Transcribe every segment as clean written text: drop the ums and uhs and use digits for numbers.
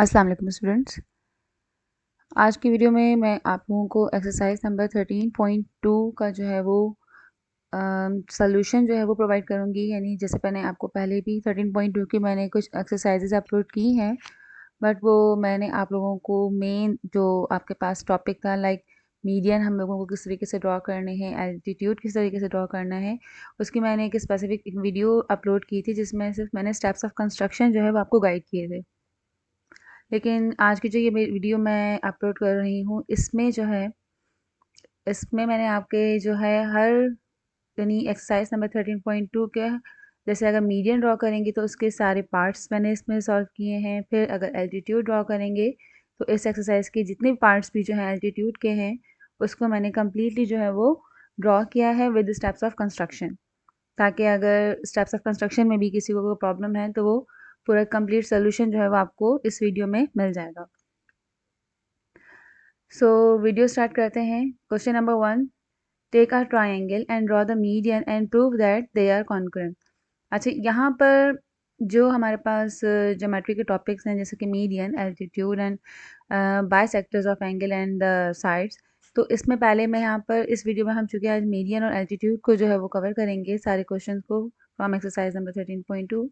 अस्सलाम वालेकुम स्टूडेंट्स। आज की वीडियो में मैं आप लोगों को एक्सरसाइज नंबर 13.2 का जो है वो सॉल्यूशन जो है वो प्रोवाइड करूँगी। यानी जैसे मैंने आपको पहले भी 13.2 की मैंने कुछ एक्सरसाइजेज अपलोड की हैं, बट वो मैंने आप लोगों को मेन जो आपके पास टॉपिक था लाइक मीडियन हम लोगों को किस तरीके से ड्रॉ करने हैं, एल्टीट्यूड किस तरीके से ड्रॉ करना है, उसकी मैंने एक स्पेसिफिक वीडियो अपलोड की थी जिसमें सिर्फ मैंने स्टेप्स ऑफ कंस्ट्रक्शन जो है वो आपको गाइड किए थे। लेकिन आज की जो ये वीडियो मैं अपलोड कर रही हूँ इसमें जो है इसमें मैंने आपके जो है हर यानी एक्सरसाइज नंबर 13.2 के जैसे अगर मीडियन ड्रॉ करेंगे तो उसके सारे पार्ट्स मैंने इसमें सॉल्व किए हैं। फिर अगर एल्टीट्यूड ड्रॉ करेंगे तो इस एक्सरसाइज के जितने पार्ट्स भी जो हैं एल्टीट्यूड के हैं उसको मैंने कम्प्लीटली जो है वो ड्रॉ किया है विद स्टेप्स ऑफ कंस्ट्रक्शन, ताकि अगर स्टेप्स ऑफ कंस्ट्रक्शन में भी किसी को कोई प्रॉब्लम है तो वो पूरा कंप्लीट सोल्यूशन जो है वो आपको इस वीडियो में मिल जाएगा। सो वीडियो स्टार्ट करते हैं। Question number 1, take a triangle and draw the median and prove that they are concurrent. अच्छा, यहाँ पर जो हमारे पास ज्योमेट्री के टॉपिक्स हैं जैसे कि median, altitude and bisectors of angle and sides, तो इसमें पहले मैं यहाँ पर इस वीडियो में हम चूँकि आज मीडियन और एल्टीट्यूड को जो है वो कवर करेंगे सारे क्वेश्चन को फ्रॉम एक्सरसाइज नंबर 13.2।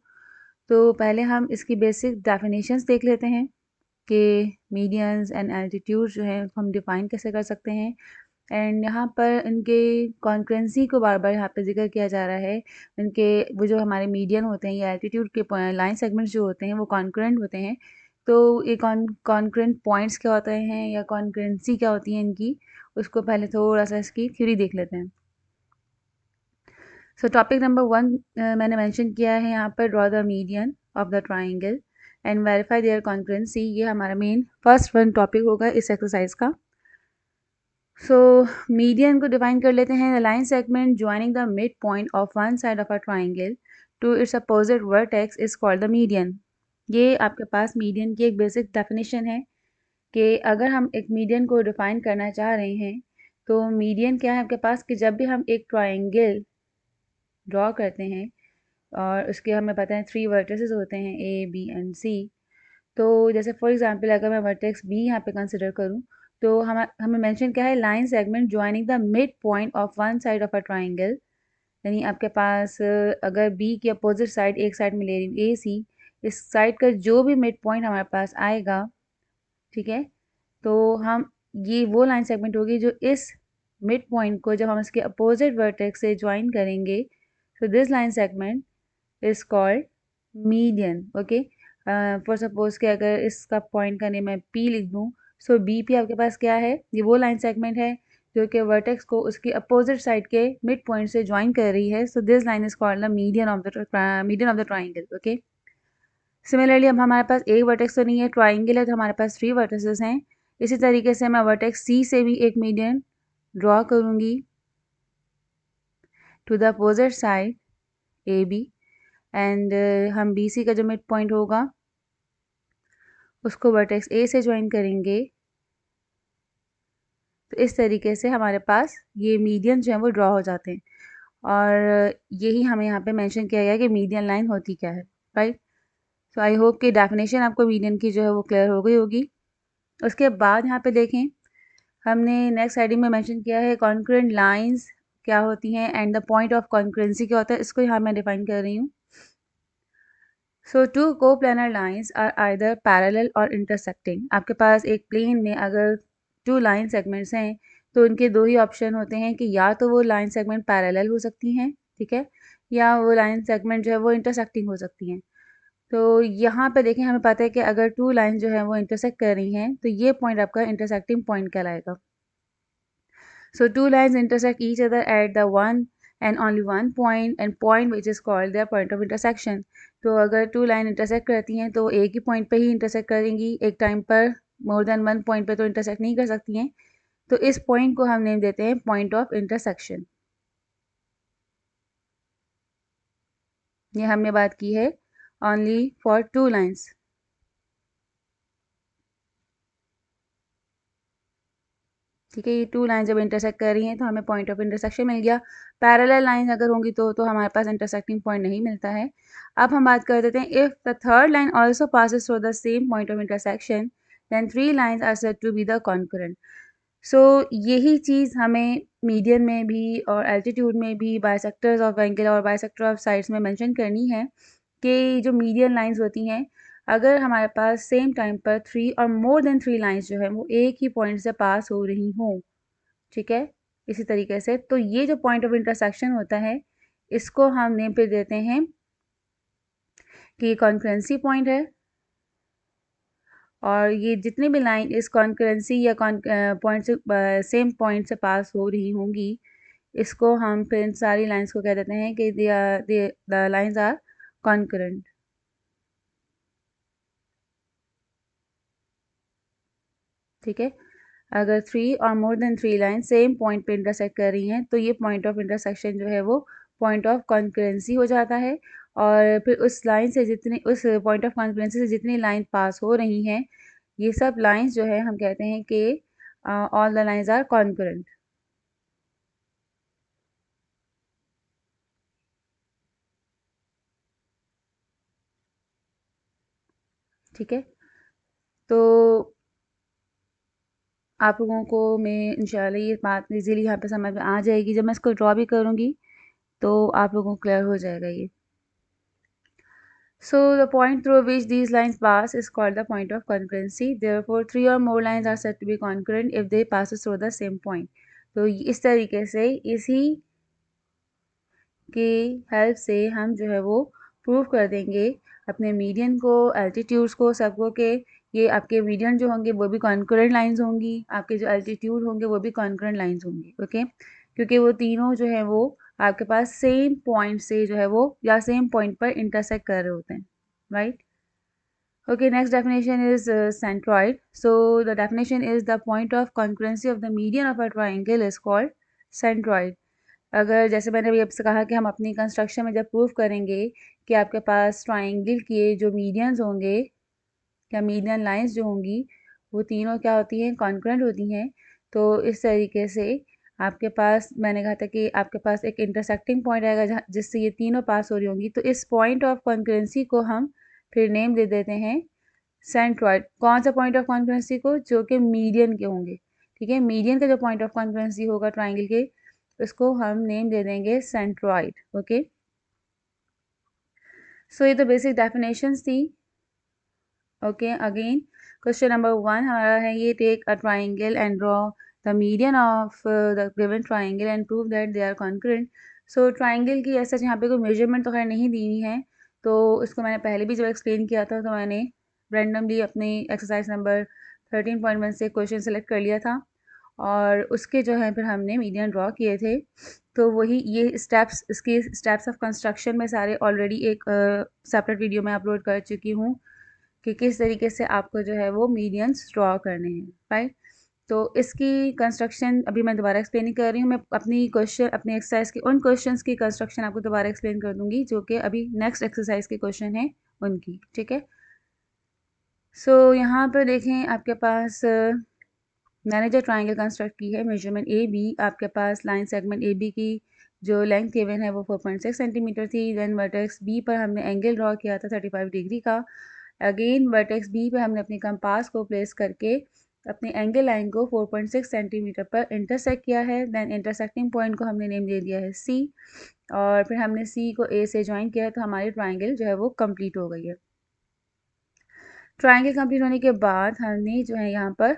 तो पहले हम इसकी बेसिक डेफिनेशंस देख लेते हैं कि मीडियंस एंड एल्टीट्यूड जो है हम डिफ़ाइन कैसे कर सकते हैं। एंड यहाँ पर इनके कॉन्करेंसी को बार बार यहाँ पे जिक्र किया जा रहा है। इनके वो जो हमारे मीडियन होते हैं या एल्टीट्यूड के लाइन सेगमेंट्स जो होते हैं वो कॉन्करेंट होते हैं। तो ये कॉन्करेंट पॉइंट्स क्या होते हैं या कॉन्करेंसी क्या होती है इनकी, उसको पहले थोड़ा सा इसकी थ्योरी देख लेते हैं। सो टॉपिक नंबर 1 मैंने मेंशन किया है यहाँ पर, draw the median of the triangle and verify their concurrency. ये हमारा मेन फर्स्ट वन टॉपिक होगा इस एक्सरसाइज का। सो मीडियन को डिफाइन कर लेते हैं। The line segment joining the mid point of one side of a triangle to its opposite vertex is called the median. ये आपके पास मीडियन की एक बेसिक डेफिनेशन है कि अगर हम एक मीडियन को डिफाइन करना चाह रहे हैं तो मीडियन क्या है आपके पास कि जब भी हम एक ट्राइंगल ड्रॉ करते हैं और उसके हमें पता है 3 वर्टिसेस होते हैं ए बी एंड सी। तो जैसे फॉर एग्जांपल अगर मैं वर्टेक्स बी यहाँ पे कंसिडर करूँ तो हमें मेंशन क्या है, line segment joining the mid point of one side of a triangle. यानी आपके पास अगर बी की अपोजिट साइड एक साइड में ले रही हूँ ए सी, इस साइड का जो भी मिड पॉइंट हमारे पास आएगा, ठीक है, तो हम ये वो लाइन सेगमेंट होगी जो इस मिड पॉइंट को जब हम इसके अपोजिट वर्टेक्स से ज्वाइन करेंगे, तो this line segment is called median. Okay, for suppose कि अगर इसका पॉइंट का नेम मैं पी लिख दूँ, सो बी पी आपके पास क्या है, ये वो लाइन सेगमेंट है जो कि वर्टेक्स को उसकी अपोजिट साइड के मिड पॉइंट से ज्वाइन कर रही है। So this line is called the median of the triangle. Okay, similarly अब हमारे पास एक वर्टेक्स तो नहीं है, ट्राइंगल है तो हमारे पास 3 वर्टिसेस हैं। इसी तरीके से मैं वर्टेक्स सी से भी एक मीडियन ड्रॉ करूँगी to the opposite side A B and हम बी सी का जो मिड पॉइंट होगा उसको वर्टेक्स ए से ज्वाइन करेंगे। तो इस तरीके से हमारे पास ये मीडियन जो है वो ड्रॉ हो जाते हैं और यही हमें यहाँ पे मेंशन किया गया है कि मीडियन लाइन होती क्या है, राइट। सो आई होप कि डेफिनेशन आपको मीडियन की जो है वो क्लियर हो गई होगी। उसके बाद यहाँ पे देखें, हमने नेक्स्ट हेडिंग में मेंशन किया है कॉन्करेंट लाइंस क्या होती हैं and the point of concurrency क्या होता है, इसको यहाँ मैं डिफाइन कर रही हूँ। So two coplanar lines are either parallel और इंटरसेक्टिंग। आपके पास एक प्लेन में अगर 2 लाइन सेगमेंट्स हैं तो उनके 2 ही ऑप्शन होते हैं कि या तो वो लाइन सेगमेंट पैरेलल हो सकती हैं, ठीक है, या वो लाइन सेगमेंट जो है वो इंटरसेक्टिंग हो सकती हैं। तो यहाँ पे देखें, हमें पता है कि अगर 2 लाइन जो है वो इंटरसेक्ट कर रही हैं तो ये पॉइंट आपका इंटरसेक्टिंग पॉइंट कहलाएगा। So two lines intersect each other at the one and only one point and point which is called their point of intersection. तो अगर 2 लाइन इंटरसेक्ट करती हैं तो एक ही पॉइंट पे ही इंटरसेक्ट करेंगी, एक टाइम पर मोर देन वन पॉइंट पे तो इंटरसेक्ट नहीं कर सकती हैं। तो इस पॉइंट को हम नेम देते हैं पॉइंट ऑफ इंटरसेक्शन। ये हमने बात की है ओनली फॉर 2 लाइन्स। ठीक है, ये 2 लाइन जब इंटरसेक्ट कर रही हैं तो हमें पॉइंट ऑफ इंटरसेक्शन मिल गया। पैरेलल लाइन अगर होंगी तो हमारे पास इंटरसेक्टिंग पॉइंट नहीं मिलता है। अब हम बात कर देते हैं, if the third line also passes through the same point of intersection then 3 lines are said to be the concurrent. So यही चीज़ हमें मीडियन में भी और एल्टीट्यूड में भी, बाइसेक्टर्स ऑफ एंगल और बाइसेक्टर ऑफ साइड्स में मेंशन करनी है कि जो मीडियन लाइंस होती हैं, अगर हमारे पास सेम टाइम पर 3 और मोर देन 3 लाइंस जो है वो एक ही पॉइंट से पास हो रही हों, ठीक है, इसी तरीके से, तो ये जो पॉइंट ऑफ इंटरसेक्शन होता है इसको हम नेम पे देते हैं कि कॉन्करेंसी पॉइंट है। और ये जितनी भी लाइन इस कॉन्करेंसी या पॉइंट से सेम पॉइंट से पास हो रही होंगी, इसको हम फिर इन सारी लाइंस को कह देते हैं कि द लाइंस आर कॉन्करेंट। ठीक है, अगर 3 और more than 3 line same point पे इंटरसेक्ट कर रही हैं तो ये पॉइंट ऑफ इंटरसेक्शन जो है वो पॉइंट ऑफ कॉन्करेंसी हो जाता है। और फिर उस लाइन से जितनी, उस पॉइंट ऑफ कॉन्करेंसी से जितनी लाइन पास हो रही हैं, ये सब लाइंस जो है हम कहते हैं कि all the lines are concurrent. ठीक है, तो आप लोगों को मैं इंशाल्लाह ये बात इजीली यहाँ पे समझ में आ जाएगी। जब मैं इसको ड्रॉ भी करूँगी तो आप लोगों को क्लियर हो जाएगा ये। So the point through which these lines pass is called the point of concurrency. Therefore, 3 or more lines are said to be concurrent if they pass through the same point. तो इस तरीके से इसी की help से हम जो है वो प्रूव कर देंगे अपने मीडियन को, एल्टीट्यूड्स को, सबको, के ये आपके मीडियन जो होंगे वो भी कॉन्करेंट लाइंस होंगी, आपके जो एल्टीट्यूड होंगे वो भी कॉन्करेंट लाइंस होंगी। ओके, क्योंकि वो तीनों जो है वो आपके पास सेम पॉइंट से जो है वो या सेम पॉइंट पर इंटरसेक्ट कर रहे होते हैं, right. Okay, next definition is centroid. So the definition is the point of concurrency of the median of a triangle is called centroid. अगर जैसे मैंने अभी आपसे कहा कि हम अपनी कंस्ट्रक्शन में जब प्रूव करेंगे कि आपके पास ट्राइंगल के जो मीडियंस होंगे या मीडियन लाइंस जो होंगी वो तीनों क्या होती हैं, कॉन्करेंट होती हैं। तो इस तरीके से आपके पास, मैंने कहा था कि आपके पास एक इंटरसेक्टिंग पॉइंट आएगा जिससे ये तीनों पास हो रही होंगी, तो इस पॉइंट ऑफ कॉन्करेंसी को हम फिर नेम दे देते हैं सेंट्रॉइड। कौन सा पॉइंट ऑफ कॉन्करेंसी को, जो कि मीडियन के होंगे। ठीक है, मीडियन का जो पॉइंट ऑफ कॉन्करेंसी होगा ट्राइंगल के, उसको हम नेम दे देंगे सेंट्रॉइड। ओके, सो ये तो बेसिक डेफिनेशंस थी। ओके, अगेन क्वेश्चन नंबर 1 हमारा है ये, take a triangle and draw the median of the given triangle and prove that they are concurrent. So triangle की ऐसा यहाँ पे कोई मेजरमेंट तो खैर नहीं दी हुई है, तो इसको मैंने पहले भी जब एक्सप्लेन किया था तो मैंने रैंडमली अपनी एक्सरसाइज नंबर 13.1 से क्वेश्चन सेलेक्ट कर लिया था और उसके जो है फिर हमने मीडियन ड्रॉ किए थे। तो वही ये स्टेप्स, इसके स्टेप्स ऑफ कंस्ट्रक्शन में सारे ऑलरेडी एक सेपरेट वीडियो में अपलोड कर चुकी हूँ कि किस तरीके से आपको जो है वो मीडियंस ड्रॉ करने हैं, राइट। तो इसकी कंस्ट्रक्शन अभी मैं दोबारा एक्सप्लेन नहीं कर रही हूँ, मैं अपनी एक्सरसाइज के उन क्वेश्चंस की कंस्ट्रक्शन आपको दोबारा एक्सप्लेन कर दूंगी जो कि अभी नेक्स्ट एक्सरसाइज के क्वेश्चन हैं उनकी। ठीक है, सो यहाँ पर देखें आपके पास मैंने जो ट्राइंगल कंस्ट्रक्ट की है, मेजरमेंट ए बी, आपके पास लाइन सेगमेंट ए बी की जो लेंथ गिवन है वो 4.6 सेंटीमीटर थी। देन वर्टेक्स बी पर हमने एंगल ड्रॉ किया था 35 डिग्री का। अगेन वर्टेक्स बी पे हमने अपनी कंपास को प्लेस करके अपनी एंगल लाइन को 4.6 सेंटीमीटर पर इंटरसेक्ट किया है। देन इंटरसेक्टिंग पॉइंट को हमने नेम दे दिया है सी, और फिर हमने सी को ए से ज्वाइन किया है, तो हमारी ट्राइंगल जो है वो कंप्लीट हो गई है। ट्राइंगल कंप्लीट होने के बाद हमने जो है यहाँ पर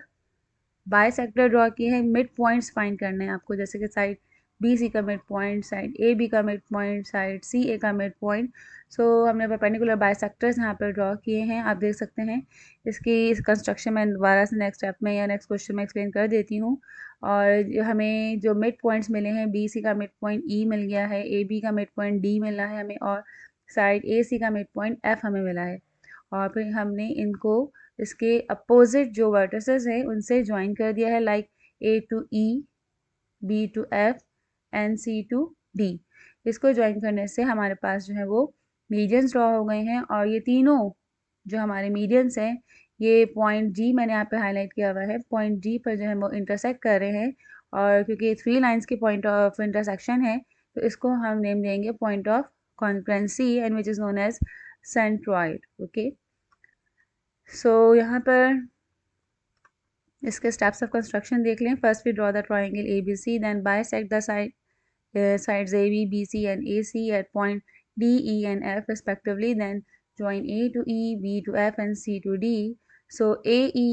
बाय सेक्टर ड्रॉ किए हैं। मिड पॉइंट्स फाइंड करने हैं आपको, जैसे कि साइड बी सी का mid point, side A B का mid point, side C A का मिड पॉइंट। सो हमने परपेंडिकुलर बाय सेक्टर्स यहाँ पर ड्रॉ किए हैं, आप देख सकते हैं। इस कंस्ट्रक्शन में दोबारा से नेक्स्ट स्टेप में या नेक्स्ट क्वेश्चन में एक्सप्लेन कर देती हूँ। और हमें जो मिड पॉइंट्स मिले हैं, बी सी का मिड पॉइंट ई मिल गया है, ए बी का मिड पॉइंट डी मिला है हमें, और साइड ए सी का मिड पॉइंट एफ हमें मिला है। और फिर हमने इनको इसके अपोजिट जो वर्टिसेस हैं उनसे ज्वाइन कर दिया है, like A to E, B to F and C to D. इसको ज्वाइन करने से हमारे पास जो है वो मीडियंस ड्रॉ हो गए हैं, और ये तीनों जो हमारे मीडियंस हैं ये पॉइंट जी मैंने यहाँ पे हाईलाइट किया हुआ है, पॉइंट जी पर जो है वो इंटरसेक्ट कर रहे हैं, और क्योंकि 3 लाइन्स की पॉइंट ऑफ इंटरसेक्शन है तो इसको हम नेम देंगे point of concurrency and which is known as centroid. Okay, so यहाँ पर इसके स्टेप्स ऑफ कंस्ट्रक्शन देख लें। First we draw the triangle A B C, then bisect the sides AB, BC and AC at point D, E and F respectively, then join A to E, B to F and C to D. So AE,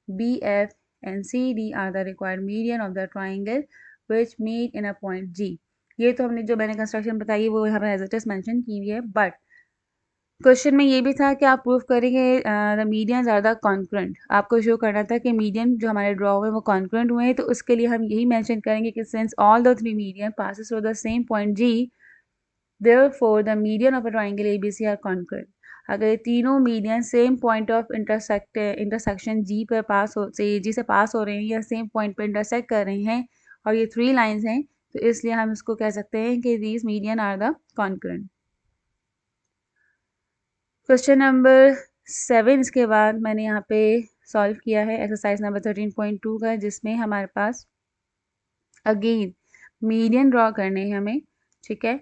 BF and CD are the required median of the triangle which meet in a point G. ये तो हमने जो मैंने construction बताई वो यहाँ पर as it is mention की हुई है, बट क्वेश्चन में ये भी था कि आप प्रूव करेंगे the medians are the concurrent. आपको शो करना था कि मीडियन जो हमारे ड्रॉ हुए वो कॉन्क्रेंट हुए हैं, तो उसके लिए हम यही मेंशन करेंगे कि since all the 3 median passes through the same point G, therefore the median of a triangle ABC are concurrent. अगर ये तीनों median same point of intersection G पर पास हो से जी से पास हो रहे हैं या सेम पॉइंट पर इंटरसेक्ट कर रहे हैं और ये 3 लाइन्स हैं, तो इसलिए हम इसको कह सकते हैं कि these median are the concurrent. Question number 7 इसके बाद मैंने यहाँ पे सॉल्व किया है एक्सरसाइज नंबर 13.2 का, जिसमें हमारे पास अगेन मीडियन ड्रॉ करने हैं हमें। ठीक है,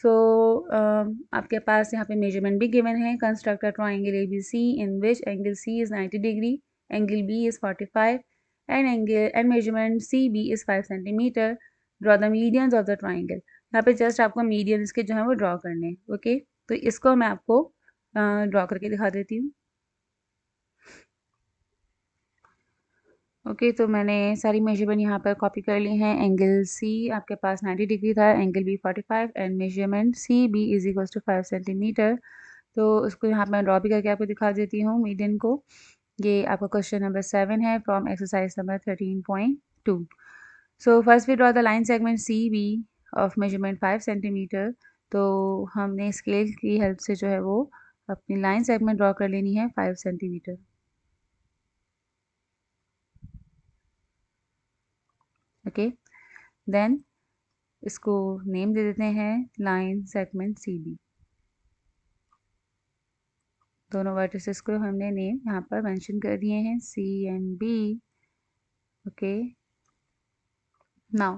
सो आपके पास यहाँ पे मेजरमेंट भी गिवन है। Construct a triangle A B C in which angle C is 90 degree, angle B is 45 and measurement C B is 5 centimetre. Draw the medians of the triangle. यहाँ पे जस्ट आपको मीडियंस के जो है वो draw करने हैं। ओके, तो इसको मैं आपको ड्रॉ करके दिखा देती हूँ। ओके, तो मैंने सारी मेजरमेंट यहाँ पर कॉपी कर ली हैं। एंगल सी आपके पास 90 डिग्री था, angle B 45 and measurement C B is equal to 5 centimetre. तो उसको यहाँ पर मैं ड्रॉ भी करके आपको दिखा देती हूँ मीडियन को। ये आपका क्वेश्चन नंबर 7 है from exercise number 13.2। So first we draw the line segment C B of measurement 5 centimetre. तो हमने स्केल की हेल्प से जो है वो अपनी लाइन सेगमेंट ड्रॉ कर लेनी है 5 सेंटीमीटर। ओके, देन इसको नेम दे देते हैं लाइन सेगमेंट सी बी। दोनों वर्टिसेस को हमने नेम यहाँ पर मेंशन कर दिए हैं, C and B. Okay, now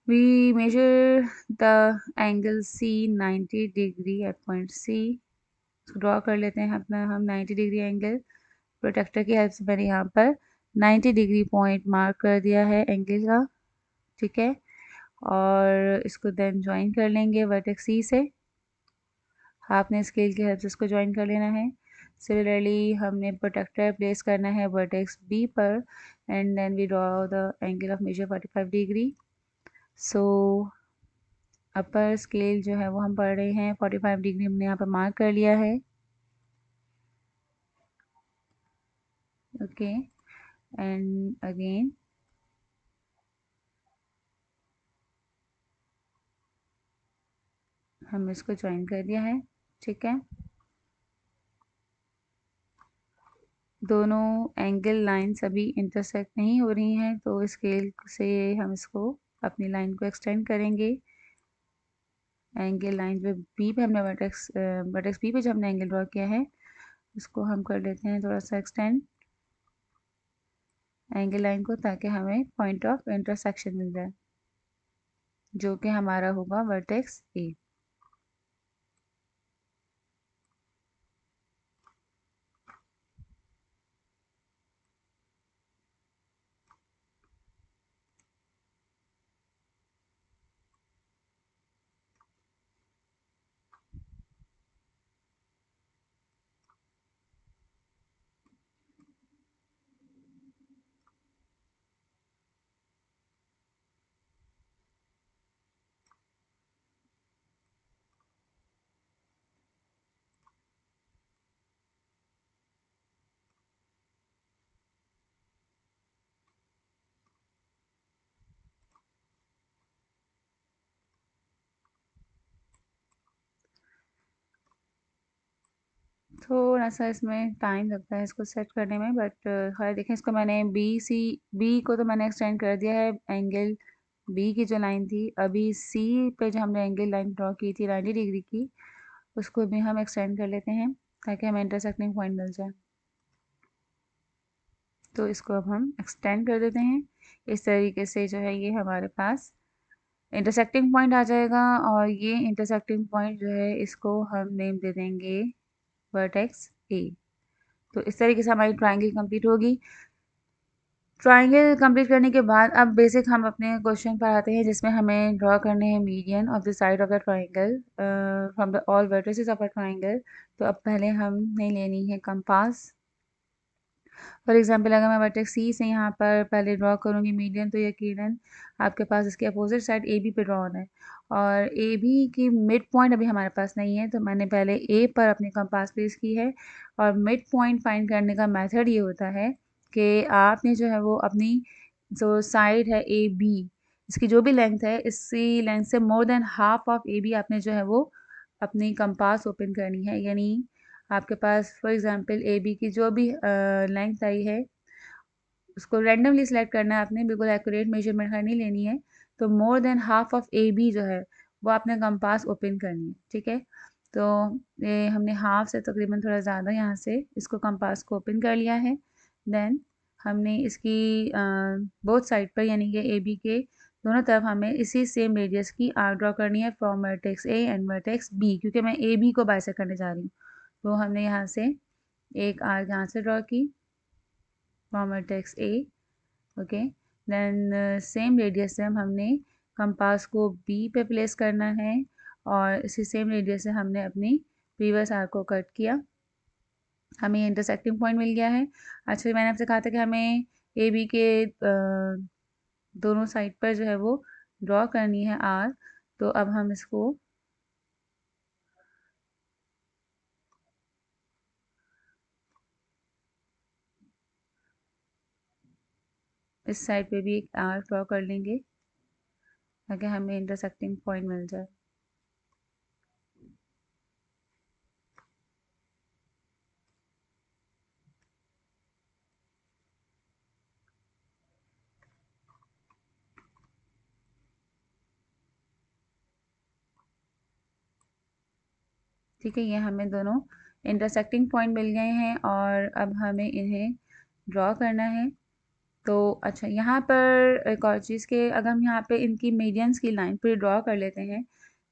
we measure the angle C 90 degree at point C. Draw कर लेते हैं अपना हम 90 डिग्री एंगल। प्रोटेक्टर की हेल्प से मैंने यहाँ पर 90 डिग्री पॉइंट मार्क कर दिया है एंगल का। ठीक है, और इसको देन ज्वाइन कर लेंगे वर्टेक्स सी से। आपने स्केल की हेल्प से इसको ज्वाइन कर लेना है। सिमिलरली हमने प्रोटेक्टर प्लेस करना है वर्टेक्स बी पर and then we draw the angle of measure 45 degree. So upper scale जो है वो हम पढ़ रहे हैं 45 डिग्री हमने यहाँ पर मार्क कर लिया है। ओके, एंड अगेन हम इसको ज्वाइन कर दिया है। ठीक है, दोनों एंगल लाइन्स अभी इंटरसेक्ट नहीं हो रही हैं, तो स्केल से हम इसको अपनी लाइन को एक्सटेंड करेंगे। एंगल लाइन पे बी पे हमने वर्टेक्स बी पे जो हमने एंगल ड्रॉ किया है उसको हम कर लेते हैं थोड़ा सा एक्सटेंड एंगल लाइन को, ताकि हमें पॉइंट ऑफ इंटरसेक्शन मिल जाए जो कि हमारा होगा वर्टेक्स ए। थोड़ा सा इसमें टाइम लगता है इसको सेट करने में, बट खैर देखें, इसको मैंने बी को तो मैंने एक्सटेंड कर दिया है एंगल बी की जो लाइन थी। अभी सी पे जो हमने एंगल लाइन ड्रॉ की थी 90 डिग्री की, उसको भी हम एक्सटेंड कर लेते हैं ताकि हमें इंटरसेक्टिंग पॉइंट मिल जाए। तो इसको अब हम एक्सटेंड कर देते हैं। इस तरीके से जो है ये हमारे पास इंटरसेक्टिंग पॉइंट आ जाएगा, और ये इंटरसेक्टिंग पॉइंट जो है इसको हम नेम दे देंगे वर्टेक्स ए। तो इस तरीके से हमारी ट्राइंगल कंप्लीट होगी। ट्राइंगल कंप्लीट करने के बाद अब बेसिक हम अपने क्वेश्चन पर आते हैं, जिसमें हमें ड्रॉ करने हैं median of the side of the triangle from the all vertices of a triangle. तो अब पहले हमने लेनी है कंपास। फॉर एग्जांपल अगर मैं वर्टेक्स सी से यहाँ पर पहले ड्रॉ करूँगी मीडियन, तो यकीनन आपके पास इसके अपोजिट साइड ए बी पे ड्रॉ होना है, और ए बी की मिड पॉइंट अभी हमारे पास नहीं है, तो मैंने पहले ए पर अपनी कंपास प्लेस की है। और मिड पॉइंट फाइंड करने का मेथड ये होता है कि आपने जो है वो अपनी जो साइड है ए बी, इसकी जो भी लेंथ है, इसी लेंथ से more than half of A B आपने जो है वो अपनी कंपास ओपन करनी है। यानी आपके पास फॉर एग्जांपल ए बी की जो भी लेंथ आई है, उसको रैंडमली सिलेक्ट करना है आपने, बिल्कुल एक्यूरेट मेजरमेंट नहीं लेनी है। तो more than half of A B जो है वो आपने कंपास ओपन करनी है, ठीक है। तो ये हमने हाफ से तकरीबन थोड़ा ज़्यादा यहाँ से इसको कंपास को ओपन कर लिया है। देन हमने इसकी बोथ साइड पर यानी कि ए बी के दोनों तरफ हमें इसी सेम रेडियस की आर्क ड्रॉ करनी है from vertex A and vertex B, क्योंकि मैं ए बी को बाइसेक्ट करने जा रही हूँ। तो हमने यहाँ से एक आर्क यहाँ से ड्रॉ की from vertex A, okay. Then same radius से हमने कंपास को बी पे प्लेस करना है, और इसी सेम रेडियस से हमने अपनी प्रीवियस आर्क को कट किया। हमें इंटरसेक्टिंग पॉइंट मिल गया है। अच्छा, मैंने आपसे कहा था कि हमें ए बी के दोनों साइड पर जो है वो ड्रॉ करनी है आर। तो अब हम इसको इस साइड पे भी एक आर ड्रॉ कर लेंगे ताकि हमें इंटरसेक्टिंग पॉइंट मिल जाए। ठीक है, ये हमें दोनों इंटरसेक्टिंग पॉइंट मिल गए हैं, और अब हमें इन्हें ड्रॉ करना है। तो अच्छा, यहाँ पर एक और चीज़ कि अगर हम यहाँ पे इनकी मीडियंस की लाइन पूरी ड्रॉ कर लेते हैं,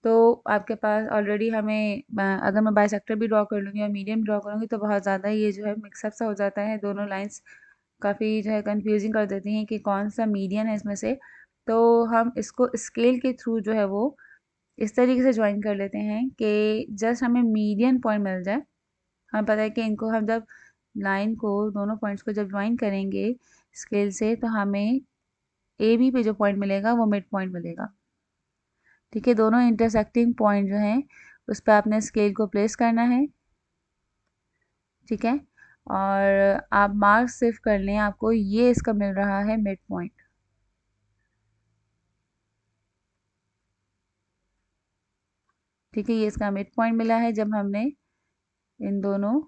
तो आपके पास ऑलरेडी हमें अगर मैं बाइसेक्टर भी ड्रॉ कर लूँगी और मीडियन ड्रॉ करूँगी, तो बहुत ज़्यादा ये जो है मिक्सअप सा हो जाता है। दोनों लाइंस काफ़ी जो है कंफ्यूजिंग कर देती हैं कि कौन सा मीडियन है इसमें से। तो हम इसको स्केल के थ्रू जो है वो इस तरीके से ज्वाइन कर लेते हैं कि जस्ट हमें मीडियन पॉइंट मिल जाए। हमें पता है कि इनको हम जब लाइन को दोनों पॉइंट्स को जब ज्वाइन करेंगे स्केल से, तो हमें ए बी पे जो पॉइंट मिलेगा वो मिड पॉइंट मिलेगा। ठीक है, दोनों इंटरसेक्टिंग पॉइंट जो हैं उस पर आपने स्केल को प्लेस करना है, ठीक है। और आप मार्क सिर्फ कर लें, आपको ये इसका मिल रहा है मिड पॉइंट। ठीक है, ये इसका मिड पॉइंट मिला है जब हमने इन दोनों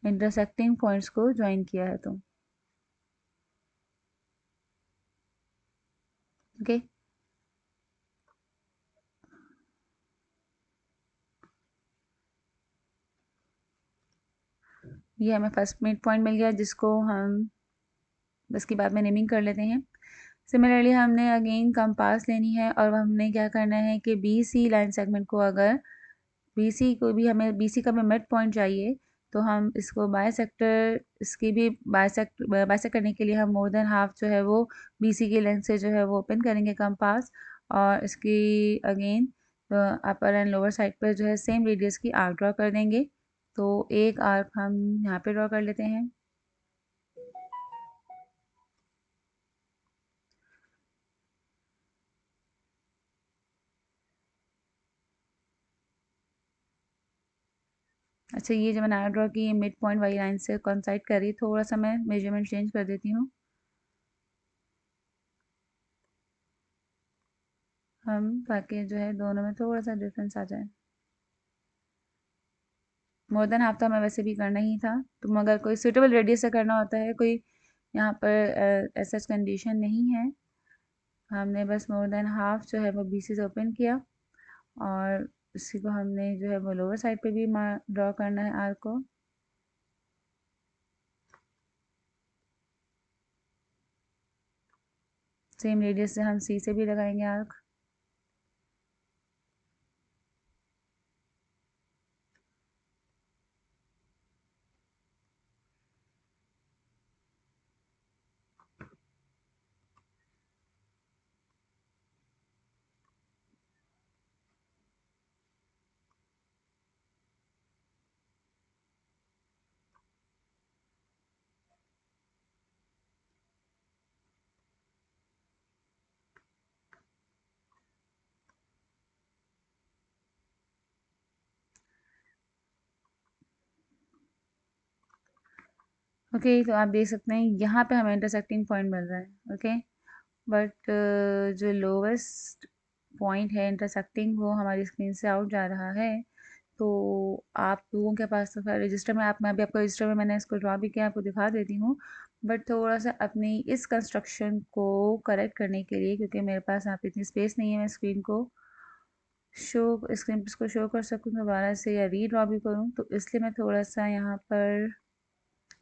इंटरसेक्टिंग पॉइंट्स को ज्वाइन किया है। तो ओके, ये हमें फर्स्ट मिड पॉइंट मिल गया, जिसको हम इसके बाद में नेमिंग कर लेते हैं। सिमिलरली हमने अगेन कंपास लेनी है, और हमने क्या करना है कि बी सी लाइन सेगमेंट को, अगर बी सी को भी हमें बी सी का हमें मिड पॉइंट चाहिए, तो हम इसको बायसेक्टर इसकी भी बायसेक्ट करने के लिए हम मोर देन हाफ जो है वो बी सी की लेंथ से जो है वो ओपन करेंगे कंपास, और इसकी again upper and lower side पर जो है सेम रेडियस की आर्क ड्रॉ कर देंगे। तो एक आर्क हम यहाँ पे ड्रॉ कर लेते हैं। अच्छा, ये जो मैंने आर्क ड्रॉ की, ये मिड पॉइंट वाली लाइन से कॉन्साइड कर रही, थोड़ा सा मैं मेजरमेंट चेंज कर देती हूँ, हम ताकि जो है दोनों में थोड़ा सा डिफरेंस आ जाए। मोर देन हाफ तो हमें वैसे भी करना ही था, तो मगर कोई सूटेबल रेडियस से करना होता है, कोई यहाँ पर ऐसा कंडीशन नहीं है। हमने बस मोर देन हाफ जो है वो बीसी से ओपन किया, और इसी को हमने जो है वो लोअर साइड पे भी ड्रॉ करना है आर्क को। सेम रेडियस से हम सी से भी लगाएंगे आर्क। ओके तो आप देख सकते हैं यहाँ पे हमें इंटरसेक्टिंग पॉइंट मिल रहा है। ओके बट जो लोवेस्ट पॉइंट है इंटरसेक्टिंग वो हमारी स्क्रीन से आउट जा रहा है। तो आप लोगों के पास तो खैर रजिस्टर में आप मैं अभी आपको रजिस्टर में मैंने इसको ड्रॉ भी किया आपको दिखा देती हूँ। बट थोड़ा सा अपनी इस कंस्ट्रक्शन को करेक्ट करने के लिए क्योंकि मेरे पास यहाँ पे इतनी स्पेस नहीं है मैं स्क्रीन को स्क्रीन पर इसको शो कर सकूँ दोबारा से या रीड्रॉ भी करूँ, तो इसलिए मैं थोड़ा सा यहाँ पर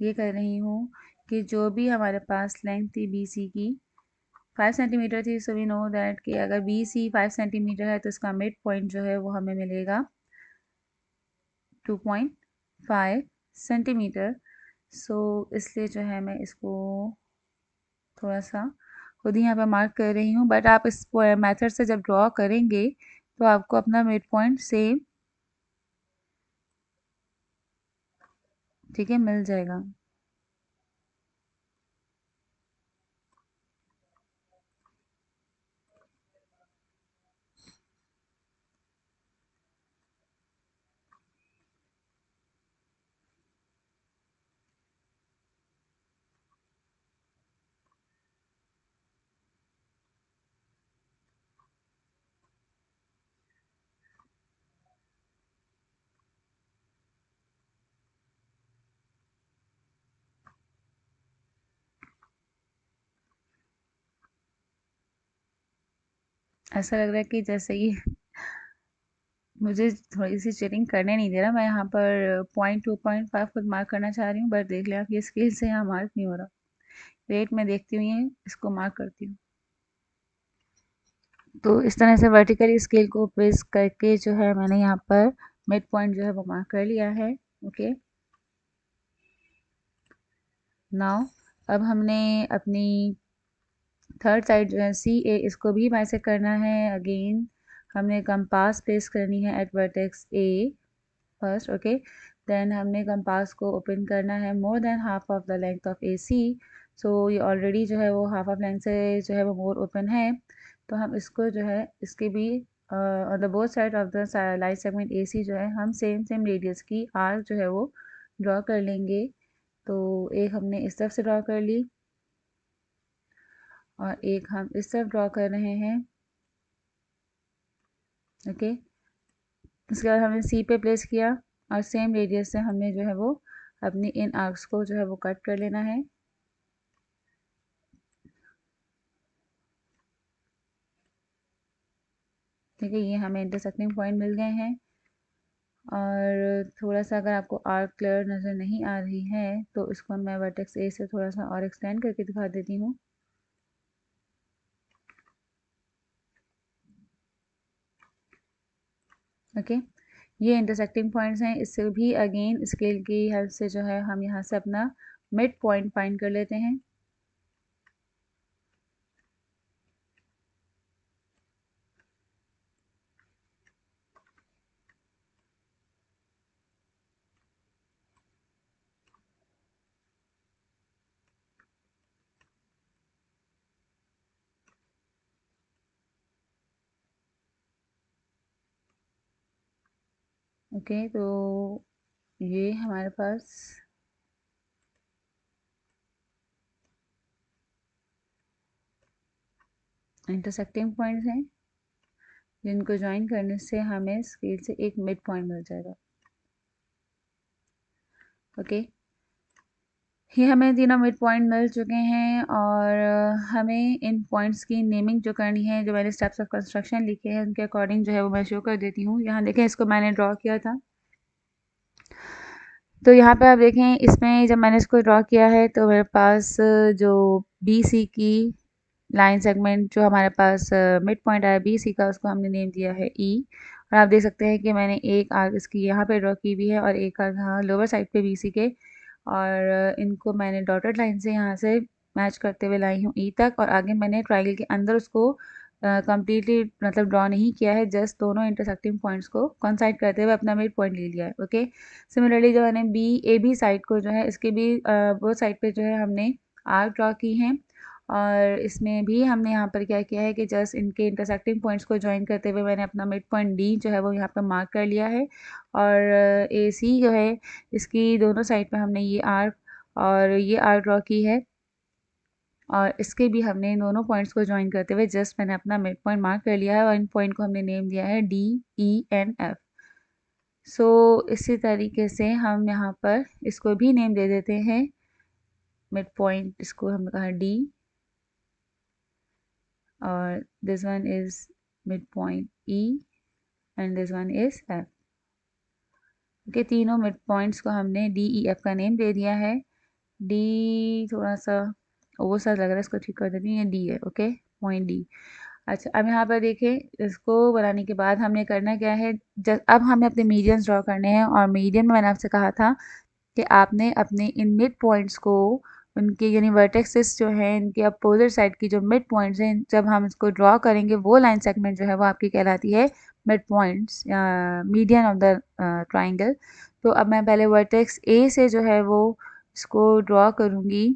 ये कर रही हूँ कि जो भी हमारे पास लेंथ थी बी सी की 5 सेंटीमीटर थी। सो वी नो दैट कि अगर बी सी 5 सेंटीमीटर है तो इसका मिड पॉइंट जो है वो हमें मिलेगा 2.5 सेंटीमीटर। सो इसलिए जो है मैं इसको थोड़ा सा खुद ही यहाँ पर मार्क कर रही हूँ। बट आप इस मेथड से जब ड्रॉ करेंगे तो आपको अपना मिड पॉइंट सेम ठीक है मिल जाएगा। ऐसा लग रहा है कि जैसे ही मुझे थोड़ी सी चीटिंग करने नहीं दे रहा। मैं यहाँ पर 0.2.5 खुद मार्क करना चाह रही हूँ बट देख लिया आप ये स्केल से यहाँ मार्क नहीं हो रहा। वेट में देखती हूँ ये इसको मार्क करती हूँ। तो इस तरह से वर्टिकली स्केल को प्रेस करके जो है मैंने यहाँ पर मिड पॉइंट जो है वो मार्क कर लिया है। ओके नाउ अब हमने अपनी थर्ड साइड जो है सी ए इसको भी बाइसेक्ट करना है। अगेन हमने कंपास प्लेस करनी है at vertex A first. Okay then हमने कंपास को ओपन करना है more than half of the length of A C. So ये ऑलरेडी जो है वो हाफ ऑफ लेंथ से जो है वो मोर ओपन है। तो हम इसको जो है इसके भी on the both side of the light segment A C जो है हम सेम सेम रेडियस की आर्क जो है वो ड्रॉ कर लेंगे। तो एक हमने इस तरफ से ड्रॉ कर ली और एक हम इस तरफ ड्रॉ कर रहे हैं। ओके इसके बाद हमने सी पे प्लेस किया और सेम रेडियस से हमने जो है वो अपनी इन आर्क्स को जो है वो कट कर लेना है। ठीक है ये हमें इंटरसेक्टिंग पॉइंट मिल गए हैं। और थोड़ा सा अगर आपको आर्क क्लियर नज़र नहीं आ रही है तो इसको मैं वर्टेक्स ए से थोड़ा सा और एक्सटेंड करके दिखा देती हूँ। ओके ये इंटरसेक्टिंग पॉइंट्स हैं। इससे भी अगेन स्केल की हेल्प से जो है हम यहाँ से अपना मिड पॉइंट फाइंड कर लेते हैं। ओके तो ये हमारे पास इंटरसेक्टिंग पॉइंट्स हैं जिनको ज्वाइन करने से हमें स्केल से एक मिड पॉइंट मिल जाएगा। ओके ये हमें तीनों मिड पॉइंट मिल चुके हैं और हमें इन पॉइंट्स की नेमिंग जो करनी है जो मैंने स्टेप्स ऑफ कंस्ट्रक्शन लिखे हैं उनके अकॉर्डिंग जो है वो मैं शो कर देती हूँ। यहाँ देखें इसको मैंने ड्रॉ किया था। तो यहाँ पे आप देखें इसमें जब मैंने इसको ड्रॉ किया है तो मेरे पास जो बी सी की लाइन सेगमेंट जो हमारे पास मिड पॉइंट आया बी सी का, उसको हमने नेम दिया है ई। और आप देख सकते हैं कि मैंने एक आर्क इसकी यहाँ पे ड्रॉ की हुई है और एक आर्क यहाँ लोअर साइड पे बी सी के, और इनको मैंने डॉटेड लाइन से यहाँ से मैच करते हुए लाई हूँ ई तक, और आगे मैंने ट्राइंगल के अंदर उसको कम्प्लीटली मतलब ड्रॉ नहीं किया है, जस्ट दोनों इंटरसेक्टिंग पॉइंट्स को कॉन्साइड करते हुए अपना मिड पॉइंट ले लिया है। ओके, सिमिलरली जो मैंने बी ए बी साइड को जो है इसके भी बोथ साइड पे जो है हमने आर्क ड्रॉ की हैं, और इसमें भी हमने यहाँ पर क्या किया है कि जस्ट इनके इंटरसेक्टिंग पॉइंट्स को ज्वाइन करते हुए मैंने अपना मिड पॉइंट डी जो है वो यहाँ पर मार्क कर लिया है, और ए सी जो है इसकी दोनों साइड पे हमने ये आर्क और ये आर्क ड्रॉ की है, और इसके भी हमने इन दोनों पॉइंट्स को ज्वाइन करते हुए जस्ट मैंने अपना मिड पॉइंट मार्क कर लिया है, और इन पॉइंट को हमने नेम दिया है डी ई एन एफ। सो इसी तरीके से हम यहाँ पर इसको भी नेम दे देते हैं, मिड पॉइंट इसको हमने कहा डी, और this one is mid point E and this one is F. Okay, तीनों मिड पॉइंट्स को हमने डी ई एफ का नेम दे दिया है। डी थोड़ा सा ओवर सा लग रहा है, इसको ठीक कर देती हूँ, ये डी है। Okay, point D. अच्छा, अब यहाँ पर देखें, इसको बनाने के बाद हमने करना क्या है, अब हमें अपने मीडियंस ड्रॉ करने हैं, और मीडियन में मैंने आपसे कहा था कि आपने अपने इन मिड पॉइंट्स को, उनके यानी वर्टेक्सेस जो हैं इनके अपोजिट साइड की जो मिड पॉइंट्स हैं, जब हम इसको ड्रॉ करेंगे वो लाइन सेगमेंट जो है वो आपकी कहलाती है मिड पॉइंट्स या मीडियन ऑफ द ट्राइंगल। तो अब मैं पहले वर्टेक्स ए से जो है वो इसको ड्रॉ करूँगी।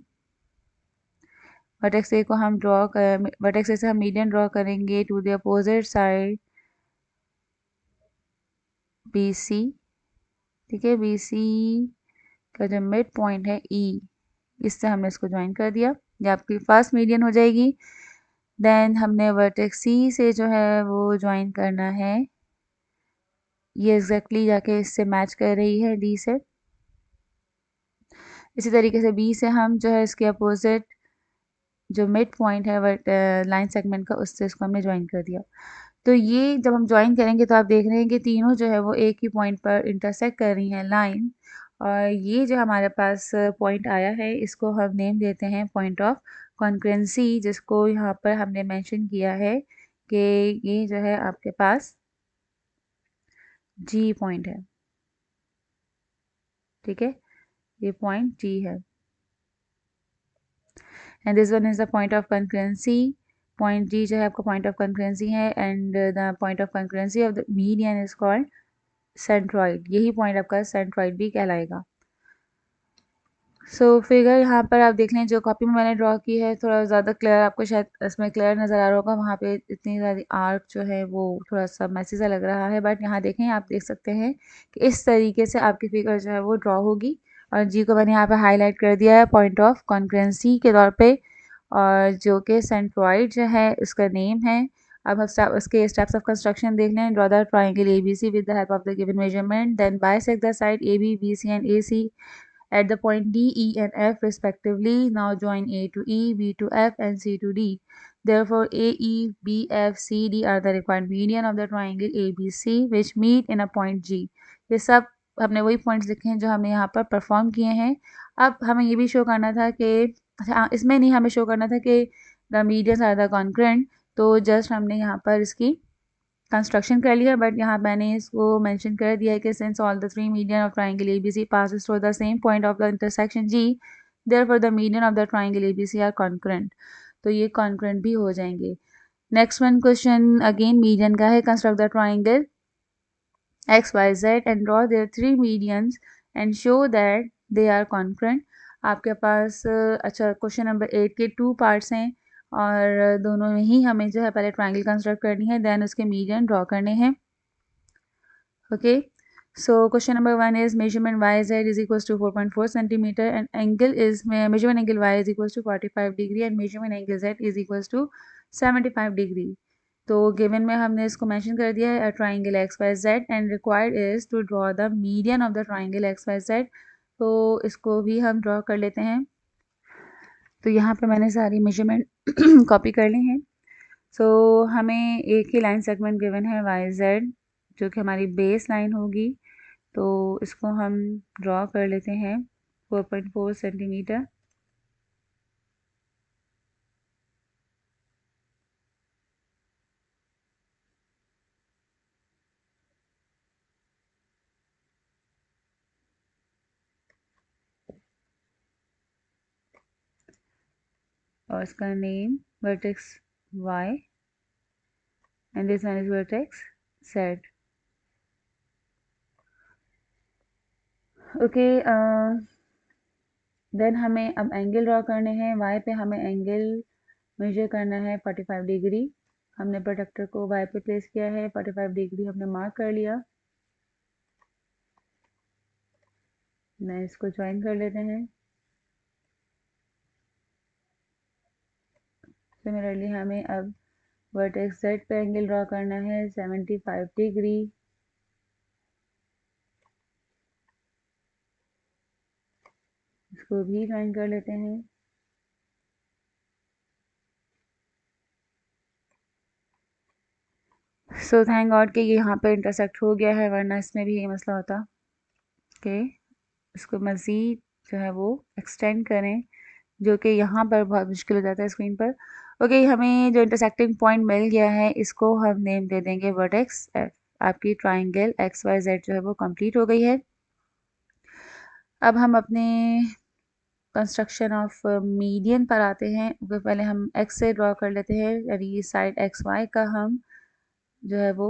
वर्टेक्स ए को हम वर्टेक्स ए से हम मीडियन ड्रॉ करेंगे to the opposite side B C. ठीक है, बी सी का जो मिड पॉइंट है ई, इससे हमने इसको ज्वाइन कर दिया, ये आपकी फर्स्ट मीडियन हो जाएगी। देन हमने वर्टेक्स सी से जो है वो ज्वाइन करना है, ये एग्जैक्टली जाके इससे मैच कर रही है डी से। इसी तरीके से बी से हम जो है इसके अपोजिट जो मिड पॉइंट है लाइन सेगमेंट का, उससे इसको हमने ज्वाइन कर दिया। तो ये जब हम ज्वाइन करेंगे तो आप देख रहे हैं कि तीनों जो है वो एक ही पॉइंट पर इंटरसेक्ट कर रही हैं लाइन, और ये जो हमारे पास पॉइंट आया है इसको हम नेम देते हैं पॉइंट ऑफ कॉन्करेंसी, जिसको यहाँ पर हमने मेंशन किया है कि ये जो है आपके पास जी पॉइंट है। ठीक है, ये पॉइंट जी है, and this one is the point of concurrency. Point G जो है आपका पॉइंट ऑफ कॉन्करेंसी है, and the point of concurrency of the median is called centroid. यही पॉइंट आपका सेंट्रॉइड भी कहलाएगा। फिगर यहाँ पर आप देख लें, जो कॉपी में मैंने ड्रॉ की है थोड़ा ज़्यादा क्लियर, आपको शायद इसमें क्लियर नज़र आ रहा होगा, वहाँ पे इतनी ज़्यादा आर्क जो है वो थोड़ा सा मैसी सा लग रहा है, बट यहाँ देखें, आप देख सकते हैं कि इस तरीके से आपकी फिगर जो है वो ड्रॉ होगी, और जी को मैंने यहाँ पे हाईलाइट कर दिया है पॉइंट ऑफ कॉन्करेंसी के तौर पे, और जो कि सेंट्रॉइड जो है इसका नेम है। अब हम इसके स्टेप्स ऑफ कंस्ट्रक्शन देख लें। Draw the triangle A B C with the help of the given measurement, then bisect the side A B B C and A C at the point D, E, and F respectively. Now join A to E, B to F, and C to D. Therefore, A, E, B, F, C, D are the required median of the triangle ABC, which meet in a point G. ये सब हमने वही points लिखे हैं जो हमने यहाँ पर परफॉर्म किए हैं। अब हमें ये भी शो करना था कि इसमें नहीं, हमें शो करना था कि the medians are the congruent, तो जस्ट हमने यहाँ पर इसकी कंस्ट्रक्शन कर लिया, बट यहाँ मैंने इसको मेंशन कर दिया है कि since all the three median of triangle ABC passes through the same point of the intersection G, therefore the median of the triangle ABC are concurrent, तो ये कॉन्करेंट भी हो जाएंगे। Next one question again median का है। Construct the triangle X Y Z and draw their three medians and show that they are concurrent. आपके पास अच्छा, क्वेश्चन नंबर 8 के 2 पार्ट्स हैं, और दोनों में ही हमें जो है पहले ट्राइंगल कंस्ट्रक्ट करनी है, देन उसके मीडियन ड्रॉ करने हैं। Okay, so question number 1 is measurement yz is equals to 4.4 centimeter, and angle is measurement angle y is equals to 45 degree and measurement angle z is equals to 75 degree. तो given में हमने इसको mention कर दिया है triangle X Y Z, and required is to draw the median of the triangle X Y Z. तो इसको भी हम ड्रॉ कर लेते हैं। तो यहाँ पे मैंने सारी मेजरमेंट कॉपी कर ली हैं। सो हमें एक ही लाइन सेगमेंट गिवन है वाई जेड, जो कि हमारी बेस लाइन होगी, तो इसको हम ड्रॉ कर लेते हैं 4.4 सेंटीमीटर। और इसका name vertex y and this one is vertex z. Okay, then हमें अब एंगल ड्रॉ करने हैं. y पे हमें एंगल मेजर करना है 45 डिग्री. हमने प्रोटेक्टर को y पे प्लेस किया है, 45 डिग्री हमने मार्क कर लिया. मैं इसको ज्वाइन कर लेते हैं. सिमिलरली हमें अब वर्टेक्स z पे एंगल ड्रॉ करना है 75 डिग्री. इसको भी ज्वाइन कर लेते हैं. सो थैंक गॉड कि ये यहाँ पे इंटरसेक्ट हो गया है, वरना इसमें भी ये मसला होता. ओके, इसको मज़ीद जो है वो एक्सटेंड करें, जो कि यहाँ पर बहुत मुश्किल हो जाता है स्क्रीन पर. ओके, हमें जो इंटरसेक्टिंग पॉइंट मिल गया है इसको हम नेम दे देंगे वर्टेक्स एफ. आपकी ट्राइंगल एक्स वाई जेड जो है वो कंप्लीट हो गई है. अब हम अपने कंस्ट्रक्शन ऑफ मीडियन पर आते हैं. पहले हम एक्स से ड्रॉ कर लेते हैं, यानी साइड एक्स वाई का हम जो है वो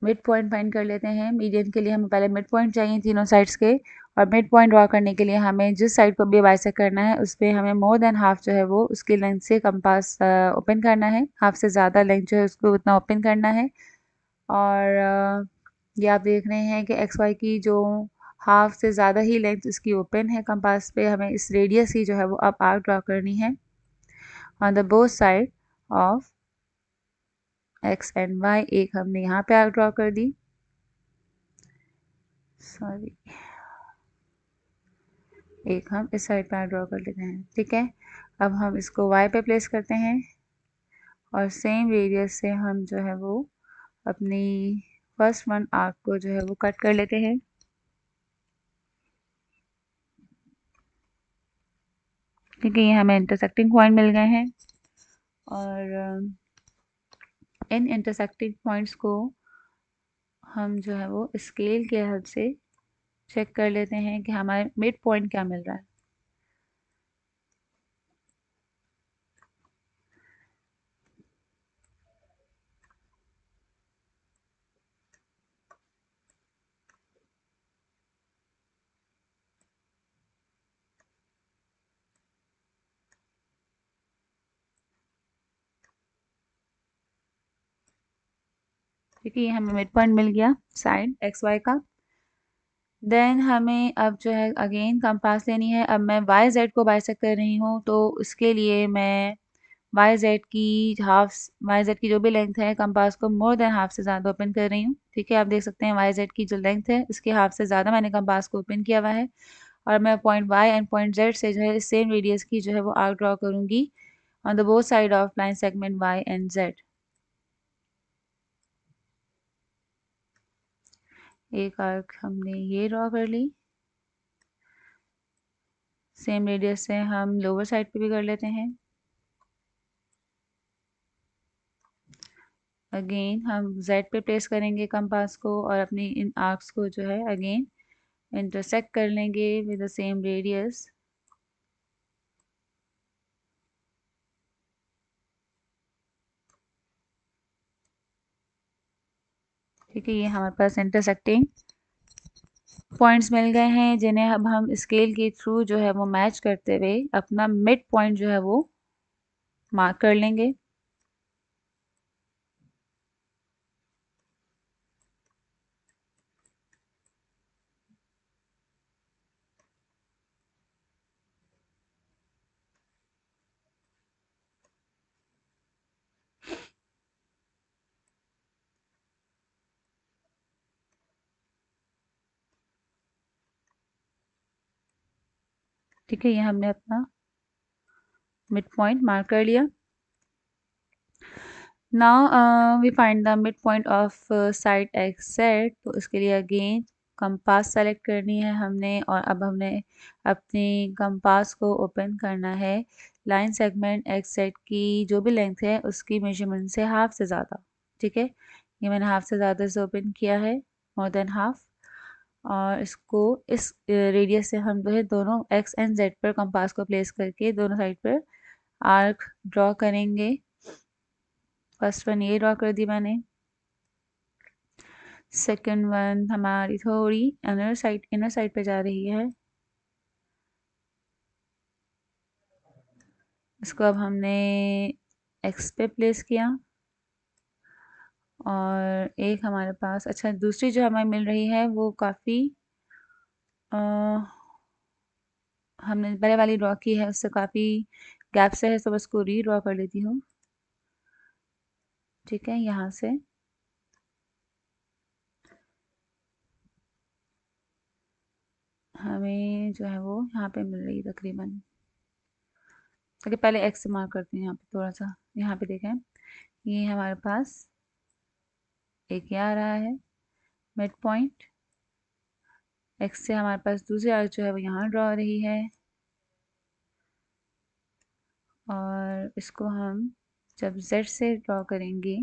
मिड पॉइंट फाइंड कर लेते हैं. मीडियन के लिए हमें पहले मिड पॉइंट चाहिए तीनों साइड्स के, और मिड पॉइंट ड्रॉ करने के लिए हमें जिस साइड को भी बाइसेक्ट करना है उस पर हमें मोर देन हाफ जो है वो उसकी लेंथ से कंपास ओपन करना है. हाफ से ज़्यादा लेंथ जो है उसको उतना ओपन करना है. और ये आप देख रहे हैं कि एक्स वाई की जो हाफ से ज़्यादा ही लेंथ इसकी ओपन है कंपास पे. हमें इस रेडियस की जो है वो अब आर्क ड्रॉ करनी है on the both side of X and Y. एक हमने यहाँ पे आर्क ड्रॉ कर दी, सॉरी, एक हम इस साइड पे ड्रॉ कर लेते हैं. ठीक है, अब हम इसको y पे प्लेस करते हैं और सेम रेडियस से हम जो है वो अपनी फर्स्ट वन आर्क को जो है वो कट कर लेते हैं. क्योंकि ये हमें इंटरसेक्टिंग पॉइंट मिल गए हैं, और इन इंटरसेक्टिंग पॉइंट्स को हम जो है वो स्केल के हेल्प से चेक कर लेते हैं कि हमारे मिड पॉइंट क्या मिल रहा है. क्योंकि ये हमें मिड पॉइंट मिल गया साइड एक्स वाई का. देन हमें अब जो है अगेन कंपास लेनी है. अब मैं वाई जेड को बाइसेक्ट कर रही हूँ, तो उसके लिए मैं वाई जेड की हाफ, वाई जेड की जो भी लेंथ है कंपास को मोर देन हाफ से ज़्यादा ओपन कर रही हूँ. ठीक है, आप देख सकते हैं वाई जेड की जो लेंथ है इसके हाफ से ज़्यादा मैंने कंपास को ओपन किया हुआ है. और मैं point Y and point Z से जो है सेम रेडियस की जो है वो आर्क ड्रॉ करूँगी on the both side of line segment Y and Z. एक आर्क हमने ये ड्रॉ कर ली. सेम रेडियस से हम लोअर साइड पे भी कर लेते हैं. अगेन हम z पे प्लेस करेंगे कंपास को और अपनी इन आर्क्स को जो है अगेन इंटरसेक्ट कर लेंगे विद द सेम रेडियस. ठीक है, ये हमारे पास इंटरसेक्टिंग पॉइंट्स मिल गए हैं, जिन्हें अब हम स्केल के थ्रू जो है वो मैच करते हुए अपना मिड पॉइंट जो है वो मार्क कर लेंगे. ठीक है, ये हमने अपना मिड पॉइंट मार्क कर लिया. Now we find the mid point of side X Z. तो इसके लिए अगेन कंपास सेलेक्ट करनी है हमने, और अब हमने अपनी कंपास को ओपन करना है लाइन सेगमेंट एक्स जेड की जो भी लेंथ है उसकी मेजरमेंट से हाफ से ज़्यादा. ठीक है, ये मैंने हाफ से ज़्यादा से ओपन किया है, मोर देन हाफ. और इसको इस रेडियस से हम जो है दोनों एक्स एंड जेड पर कंपास को प्लेस करके दोनों साइड पर आर्क ड्रॉ करेंगे। फर्स्ट वन ये ड्रॉ कर दी मैंने। सेकंड वन हमारी थोड़ी इनर साइड पे जा रही है। इसको अब हमने एक्स पे प्लेस किया। और एक हमारे पास अच्छा दूसरी जो हमें मिल रही है वो काफ़ी हमने पहले वाली ड्रॉ की है उससे काफ़ी गैप से है, तो बस को री ड्रॉ कर लेती हूँ। ठीक है, यहाँ से हमें जो है वो यहाँ पे मिल रही है तकरीबन। ओके, पहले एक्स से मार्क करती हूँ यहाँ पे थोड़ा सा। यहाँ पे देखें, ये हमारे पास एक ये आ रहा है मिड पॉइंट। एक्स से हमारे पास दूसरी आर्क जो है वो यहाँ ड्रॉ हो रही है। और इसको हम जब जेड से ड्रॉ करेंगे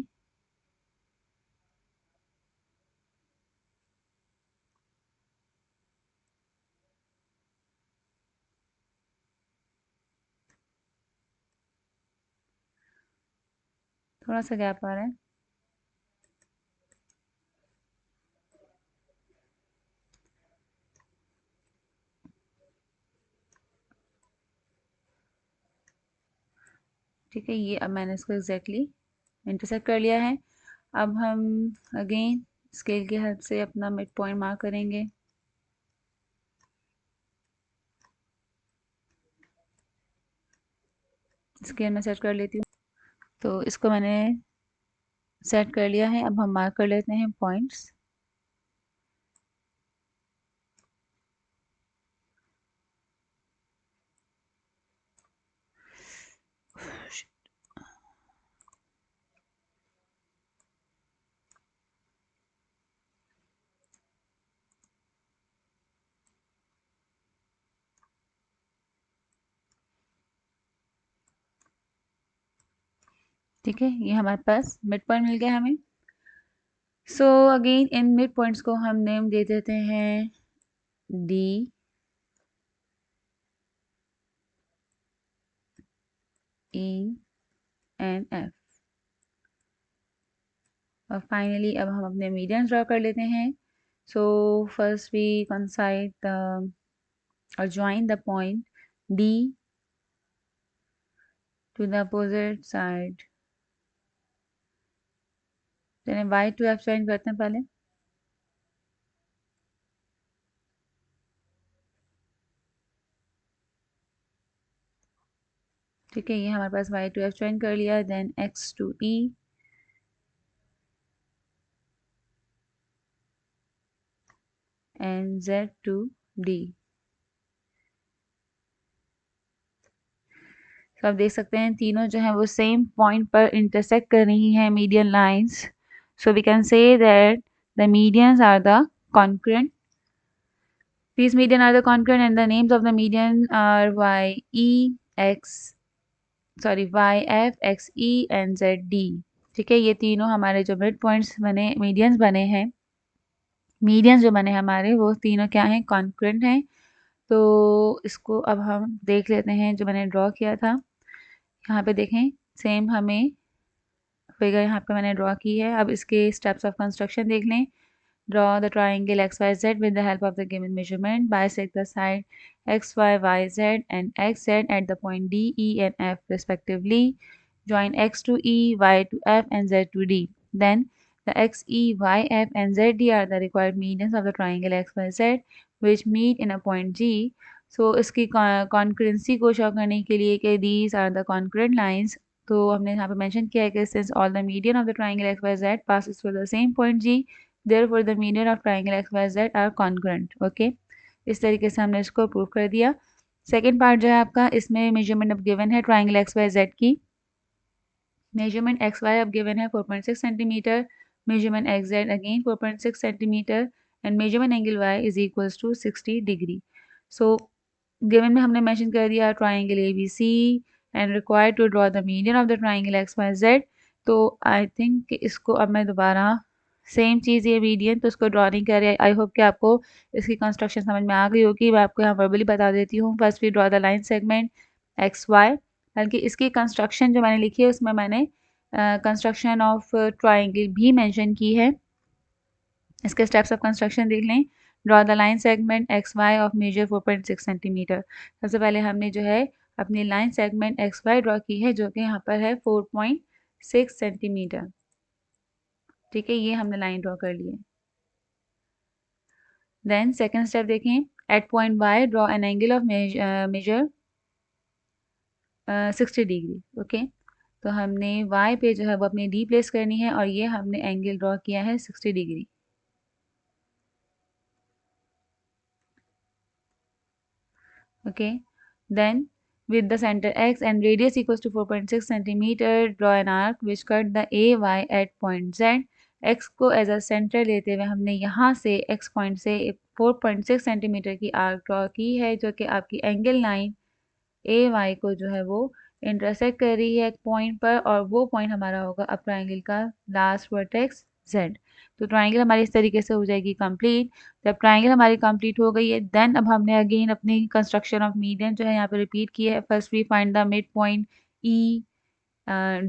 थोड़ा सा गैप आ रहा है। ठीक है, ये अब मैंने इसको एग्जैक्टली इंटरसेक्ट कर लिया है। अब हम अगेन स्केल की हेल्प से अपना मिड पॉइंट मार्क करेंगे। स्केल में सेट कर लेती हूँ। तो इसको मैंने सेट कर लिया है। अब हम मार्क कर लेते हैं पॉइंट्स। ठीक है, ये हमारे पास मिड पॉइंट मिल गया हमें। सो अगेन इन मिड पॉइंट्स को हम नेम दे देते हैं डी, ई एंड एफ। और फाइनली अब हम अपने मीडियंस ड्रॉ कर लेते हैं। So first we consider or join the point D to the opposite side। चलिए y to f ज्वाइन करते हैं पहले। ठीक है, ये हमारे पास y to f ज्वाइन कर लिया। Then x to e and z to d। तो आप देख सकते हैं तीनों जो है वो सेम पॉइंट पर इंटरसेक्ट कर रही हैं median lines. So we can say that the medians are the concurrent। These median are the concurrent and the names of the median are y e x y f x e and z d। ठीक है, ये तीनों हमारे जो mid points बने medians बने हैं, medians जो बने हमारे वो तीनों क्या हैं, कॉन्करेंट हैं। तो इसको अब हम देख लेते हैं जो मैंने ड्रॉ किया था। यहाँ पे देखें सेम हमें फिगर यहाँ पे मैंने ड्रॉ की है। अब इसके स्टेप्स ऑफ कंस्ट्रक्शन देख लें। Draw the triangle XYZ with the help of the given measurement. Bisect the side XYYZ and XZ at the point D, E and F respectively. Join X to E, Y to F and Z to D. Then the X, E, Y, F and Z, D are the required medians of the triangle XYZ which meet in a point G. So इसकी concurrency को show करने के लिए कि these are the concurrent lines, तो हमने यहाँ पे मेंशन किया है कि since all the median of the triangle XYZ passes through the same point G, therefore the median of triangle XYZ are congruent। Okay, इस तरीके से हमने इसको प्रूव कर दिया। सेकेंड पार्ट जो है आपका, इसमें मेजरमेंट अब गिवन है ट्राइंगल XYZ की। मेजरमेंट XY अब गिवन है 4.6 centimetre, measurement XZ again 4.6 centimetre and measurement angle Y is equals to 60 degree. So given में हमने मेंशन कर दिया triangle ABC and required to draw the median of the triangle XYZ। तो I think इसको अब मैं दोबारा सेम चीज़ ये मीडियन तो इसको ड्रॉ नहीं कर रही। आई होप कि आपको इसकी कंस्ट्रक्शन समझ में आ गई होगी। मैं आपको यहाँ वर्बली बता देती हूँ। First we draw the line segment XY, बल्कि इसकी कंस्ट्रक्शन जो मैंने लिखी है उसमें मैंने कंस्ट्रक्शन ऑफ ट्राइंगल भी मेंशन की है। इसके स्टेप्स ऑफ कंस्ट्रक्शन देख लें। Draw the line segment X Y of measure 4.6 centimetre. सबसे पहले हमने जो है अपनी line segment X Y draw की है जो कि यहाँ पर है 4.6 सेंटीमीटर। ठीक है, ये हमने लाइन ड्रॉ कर ली है। देन सेकेंड स्टेप देखें, at point Y draw an angle of measure 60 degree. Okay, तो हमने वाई पे जो है वो अपनी डी प्लेस करनी है और ये हमने एंगल ड्रॉ किया है 60 degree. Okay, then with the center x and radius equals to 4.6 centimeter, draw an arc which cut the AY at point Z. x को एज अ सेंटर लेते हुए हमने यहाँ से x पॉइंट से 4.6 सेंटीमीटर की आर्क ड्रॉ की है जो कि आपकी एंगल लाइन AY को जो है वो इंटरसेक्ट कर रही है एक पॉइंट पर, और वो पॉइंट हमारा होगा अब ट्राइंगल का लास्ट वर्टेक्स Z। तो ट्राइंगल हमारी इस तरीके से हो जाएगी कंप्लीट। जब ट्राइंगल हमारी कंप्लीट हो गई है, देन अब हमने अगेन अपनी कंस्ट्रक्शन ऑफ मीडियन जो है यहाँ पे रिपीट की है। First we find the mid point E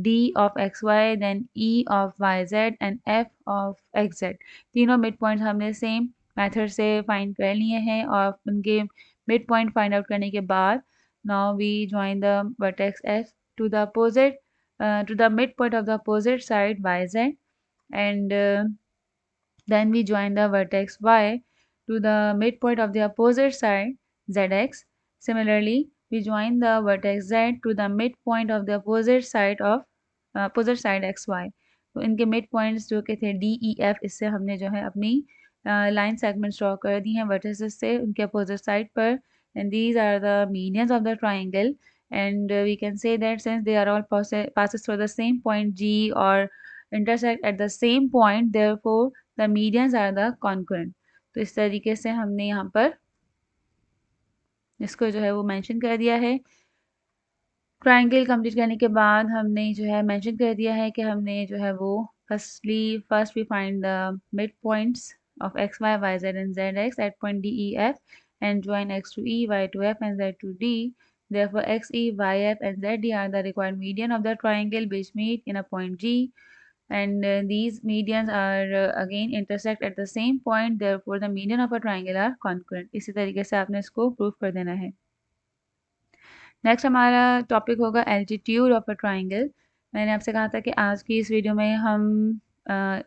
D of xy, then E of yz and F of xz। तीनों मिड पॉइंट हमने सेम मेथड से फाइंड कर लिए हैं और उनके मिड पॉइंट फाइंड आउट करने के बाद now we join the vertex F to the opposite to the midpoint of the opposite side yz, and then we join the vertex Y to the midpoint of the opposite side zx. Similarly, we join the vertex Z to the midpoint of the opposite side xy। तो इनके mid points जो कि थे D E F, इससे हमने जो है अपनी लाइन सेगमेंट्स ड्रॉ कर दी हैं वर्टिसेस से उनके अपोजिट साइड पर, and these are the medians of the triangle, and we can say that since they are all passes through the same point G or intersect at the same point, therefore the medians are the congruent। तो इस तरीके से हमने यहाँ पर इसको जो है वो मेंशन कर दिया है। ट्राइंगल कंप्लीट करने के बाद हमने जो है मेंशन कर दिया है कि हमने जो है वो first we find the mid points of x, y, y, z and z x at point D, E, F, and join x to E, y to F and z to D. Therefore, x, E, y, F and z D are the required median of the triangle which meet in a point G, and these medians are again intersect at the same point, therefore the median of a triangle are congruent। इसी तरीके से आपने इसको prove कर देना है। Next हमारा topic होगा एल्टीट्यूड ऑफ अ ट्राइंगल। मैंने आपसे कहा था कि आज की इस वीडियो में हम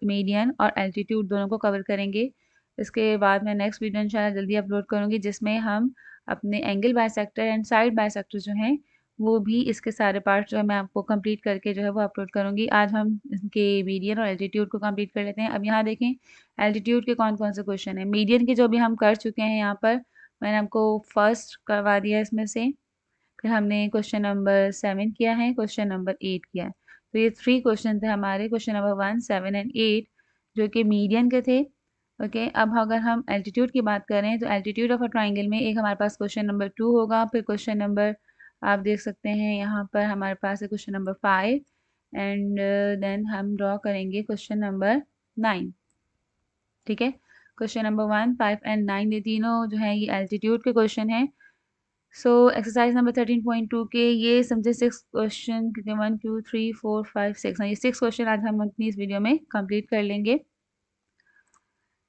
मीडियन और एल्टीट्यूड दोनों को कवर करेंगे। इसके बाद मैं नेक्स्ट वीडियो इंशाल्लाह जल्दी अपलोड करूँगी जिसमें हम अपने angle bisector and side bisector जो हैं वो भी इसके सारे पार्ट जो है मैं आपको कंप्लीट करके जो है वो अपलोड करूँगी। आज हम इनके मीडियन और एल्टीट्यूड को कंप्लीट कर लेते हैं। अब यहाँ देखें एल्टीट्यूड के कौन कौन से क्वेश्चन हैं। मीडियन के जो भी हम कर चुके हैं यहाँ पर मैंने आपको फर्स्ट करवा दिया इसमें से, फिर हमने क्वेश्चन नंबर 7 किया है, क्वेश्चन नंबर 8 किया है। तो ये 3 क्वेश्चन थे हमारे, क्वेश्चन नंबर 1, 7 एंड 8 जो कि मीडियन के थे। ओके, अब अगर हम एल्टीट्यूड की बात करें तो एल्टीट्यूड ऑफ अ ट्राइंगल में एक हमारे पास क्वेश्चन नंबर 2 होगा, फिर क्वेश्चन नंबर आप देख सकते हैं यहाँ पर हमारे पास है क्वेश्चन नंबर 5, एंड देन हम ड्रॉ करेंगे क्वेश्चन नंबर 9। ठीक है, क्वेश्चन नंबर 1, 5 एंड 9 ये तीनों जो है ये एल्टीट्यूड के क्वेश्चन हैं। सो एक्सरसाइज नंबर 13.2 के ये समझे 6 क्वेश्चन कितने 1 2 3 4 5 6, हाँ ये 6 क्वेश्चन आज हम अपनी इस वीडियो में कंप्लीट कर लेंगे।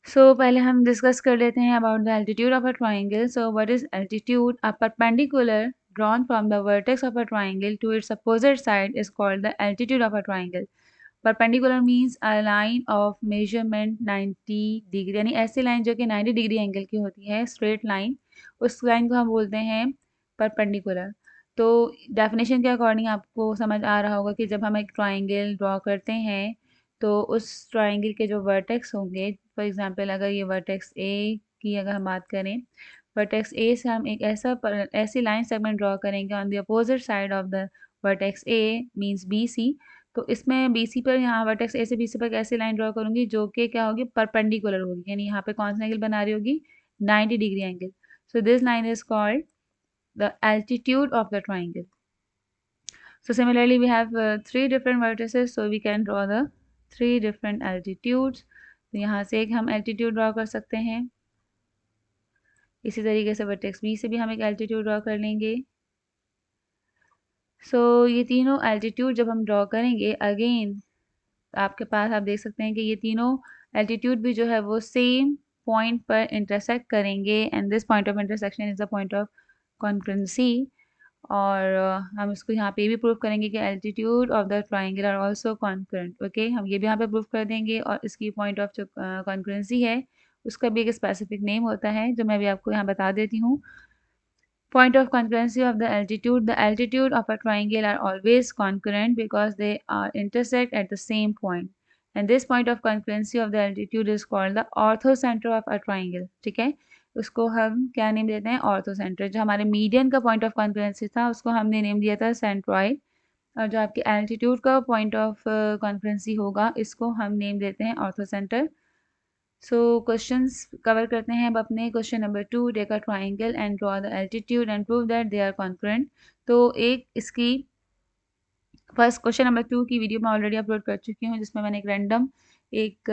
पहले हम डिस्कस कर लेते हैं about the altitude of a triangle. What is altitude? A perpendicular drawn from the vertex of a triangle to its opposite side is called the altitude of a triangle। Perpendicular means a line of measurement 90 degree, यानी ऐसी line जो कि 90 degree angle की होती है, straight line, उस line को हम बोलते हैं परपेंडिकुलर। तो डेफिनेशन के अकॉर्डिंग आपको समझ आ रहा होगा कि जब हम एक ट्राइंगल ड्रॉ करते हैं तो उस ट्राइंगल के जो वर्टेक्स होंगे, फॉर एग्जांपल अगर ये वर्टेक्स ए की अगर हम बात करें, वर्टेक्स ए से हम एक ऐसी लाइन सेगमेंट ड्रॉ करेंगे on the opposite side of the vertex A means B C. तो इसमें बी सी पर यहाँ वर्टेक्स ए से बी सी पर ऐसी लाइन ड्रॉ करूँगी जो कि क्या होगी, परपेंडिकुलर होगी, यानी यहाँ पे कौन सा एंगल बना रही होगी, 90 degree angle. So this line is called the altitude of the triangle. So similarly we have 3 different vertices, so we can draw the 3 different altitudes। तो यहाँ से एक हम एल्टीट्यूड ड्रॉ कर सकते हैं, इसी तरीके से वर्टेक्स बी से भी हम एक एल्टीट्यूड ड्रॉ कर लेंगे। सो ये तीनों एल्टीट्यूड जब हम ड्रॉ करेंगे अगेन आपके पास आप देख सकते हैं कि ये तीनों एल्टीट्यूड भी जो है वो सेम पॉइंट पर इंटरसेक्ट करेंगे and this point of intersection is the point of concurrency. और हम इसको यहाँ पे भी प्रूव करेंगे कि altitude of the triangle are also concurrent. Okay, हम ये भी यहाँ पे प्रूव कर देंगे और इसकी पॉइंट ऑफ जो कॉन्करेंसी है उसका भी एक स्पेसिफिक नेम होता है जो मैं भी आपको यहाँ बता देती हूँ। Point of concurrency of the altitude. The altitude of a triangle are always concurrent because they are intersect at the same point. And this point of concurrency of the altitude is called the orthocenter of a triangle. ठीक है, उसको हम क्या name देते हैं? ऑर्थोसेंटर। जो हमारे median का पॉइंट ऑफ कॉन्करेंसी था उसको हमने नेम दिया था सेंट्रॉइड, और जो आपके एल्टीट्यूड का पॉइंट ऑफ कॉन्करेंसी होगा इसको हम नेम देते हैं ऑर्थोसेंटर। सो क्वेश्चंस कवर करते हैं अब अपने। Question number 2, take a triangle and draw the altitude and prove that they are concurrent. तो एक इसकी फर्स्ट क्वेश्चन नंबर 2 की वीडियो मैं ऑलरेडी अपलोड कर चुकी हूँ जिसमें मैंने एक रैंडम एक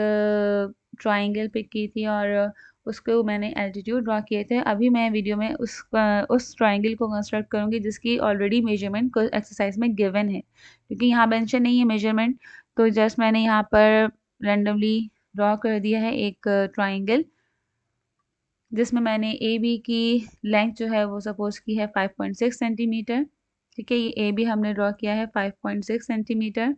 ट्राइंगल पिक की थी और उसको मैंने एल्टीट्यूड ड्रॉ किए थे। अभी मैं वीडियो में उस ट्राइंगल को कंस्ट्रक्ट करूँगी जिसकी ऑलरेडी मेजरमेंट एक्सरसाइज में गिवन है, क्योंकि यहाँ मेंशन नहीं है मेजरमेंट, तो जस्ट मैंने यहाँ पर रैंडमली ड्रॉ कर दिया है एक ट्राइंगल जिसमें मैंने ए बी की लेंथ जो है वो सपोज की है 5.6 सेंटीमीटर। ठीक है, ये ए बी हमने ड्रॉ किया है 5.6 सेंटीमीटर।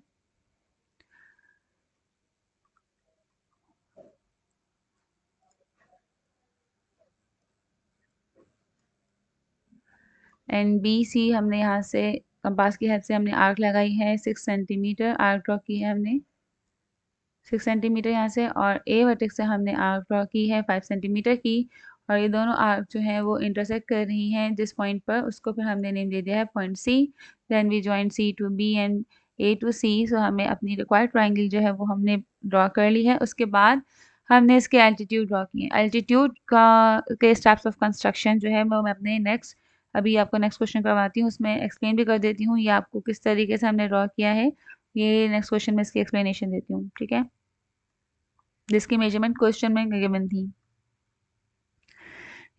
एंड बी सी हमने यहाँ से कंपास की हेल्प से हमने आर्क लगाई है 6 सेंटीमीटर, आर्क ड्रॉ की है हमने 6 सेंटीमीटर यहाँ से, और ए वर्टेक्स से हमने आर्क ड्रॉ की है 5 सेंटीमीटर की, और ये दोनों आर्क जो है वो इंटरसेक्ट कर रही हैं जिस पॉइंट पर, उसको फिर हमने नेम दे दिया है point C. Then we join C to B and A to C. So हमें अपनी रिक्वायर्ड ट्राइंगल जो है वो हमने ड्रॉ कर ली है। उसके बाद हमने इसके एल्टीट्यूड ड्रॉ किए। एल्टीट्यूड का के स्टेप्स ऑफ कंस्ट्रक्शन जो है वो मैं अपने नेक्स्ट अभी आपको नेक्स्ट क्वेश्चन करवाती हूँ, उसमें एक्सप्लेन भी कर देती हूँ ये आपको किस तरीके से हमने ड्रॉ किया है। ये नेक्स्ट क्वेश्चन में इसकी एक्सप्लेनेशन देती हूँ, ठीक है, जिसकी मेजरमेंट क्वेश्चन में गिवन थी।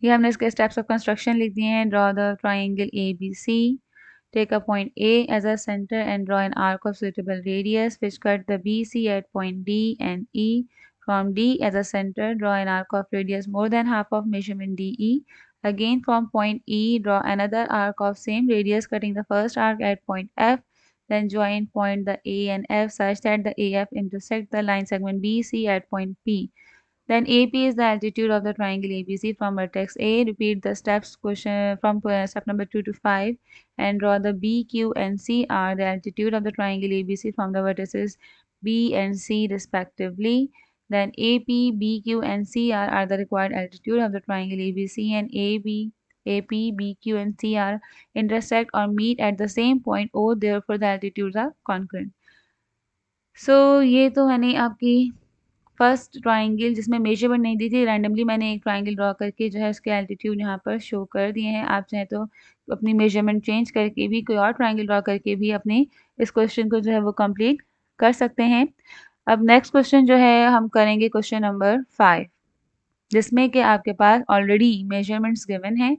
ये हमने इसके स्टेप्स ऑफ कंस्ट्रक्शन लिख दिए हैं। Draw the triangle A B C, take a point A as a center and draw an arc of suitable radius which cut the BC at point D and E. From D as a center, draw an arc of radius more than half of measurement DE. Again from point E, draw another arc of same radius cutting the first arc at point F. Then join point the A and F such that the AF intersect the line segment BC at point P. Then AP is the altitude of the triangle ABC from vertex A. Repeat the steps question from step number 2 to 5 and draw the B, Q and C are the altitude of the triangle ABC from the vertices B and C respectively. Then AP, B, Q and C are the required altitude of the triangle ABC, and AP, B, Q and C are intersect or meet at the same point O, therefore the altitudes are concurrent. So ये तो मैंने आपकी first triangle जिसमें measurement नहीं दी थी, randomly मैंने एक triangle draw करके जो है उसके एल्टीट्यूड यहाँ पर शो कर दिए हैं। आप चाहें तो अपनी मेजरमेंट चेंज करके भी कोई और ट्राइंगल ड्रॉ करके भी अपने इस क्वेश्चन को जो है वो कंप्लीट कर सकते हैं। अब नेक्स्ट क्वेश्चन जो है हम करेंगे क्वेश्चन नंबर 5, जिसमें कि आपके पास ऑलरेडी मेजरमेंट्स गिवन है।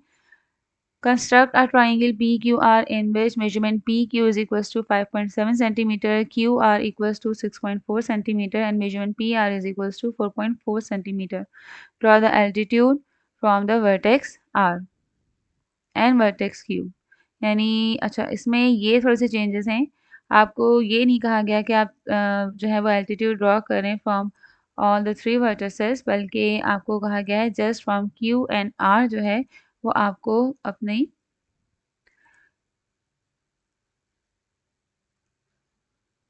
Construct a triangle PQR in which measurement PQ is equals to 5.7 centimeter, QR equals to 6.4 centimeter, and measurement PR is equals to 4.4 centimeter. Draw the altitude from the vertex R and vertex Q. यानी अच्छा, इसमें ये थोड़े से changes हैं। आपको ये नहीं कहा गया कि आप जो है वो एल्टीट्यूड ड्रॉ करें फ्रॉम ऑल द 3 वर्टिसेस, बल्कि आपको कहा गया है just from Q and R जो है वो आपको अपनी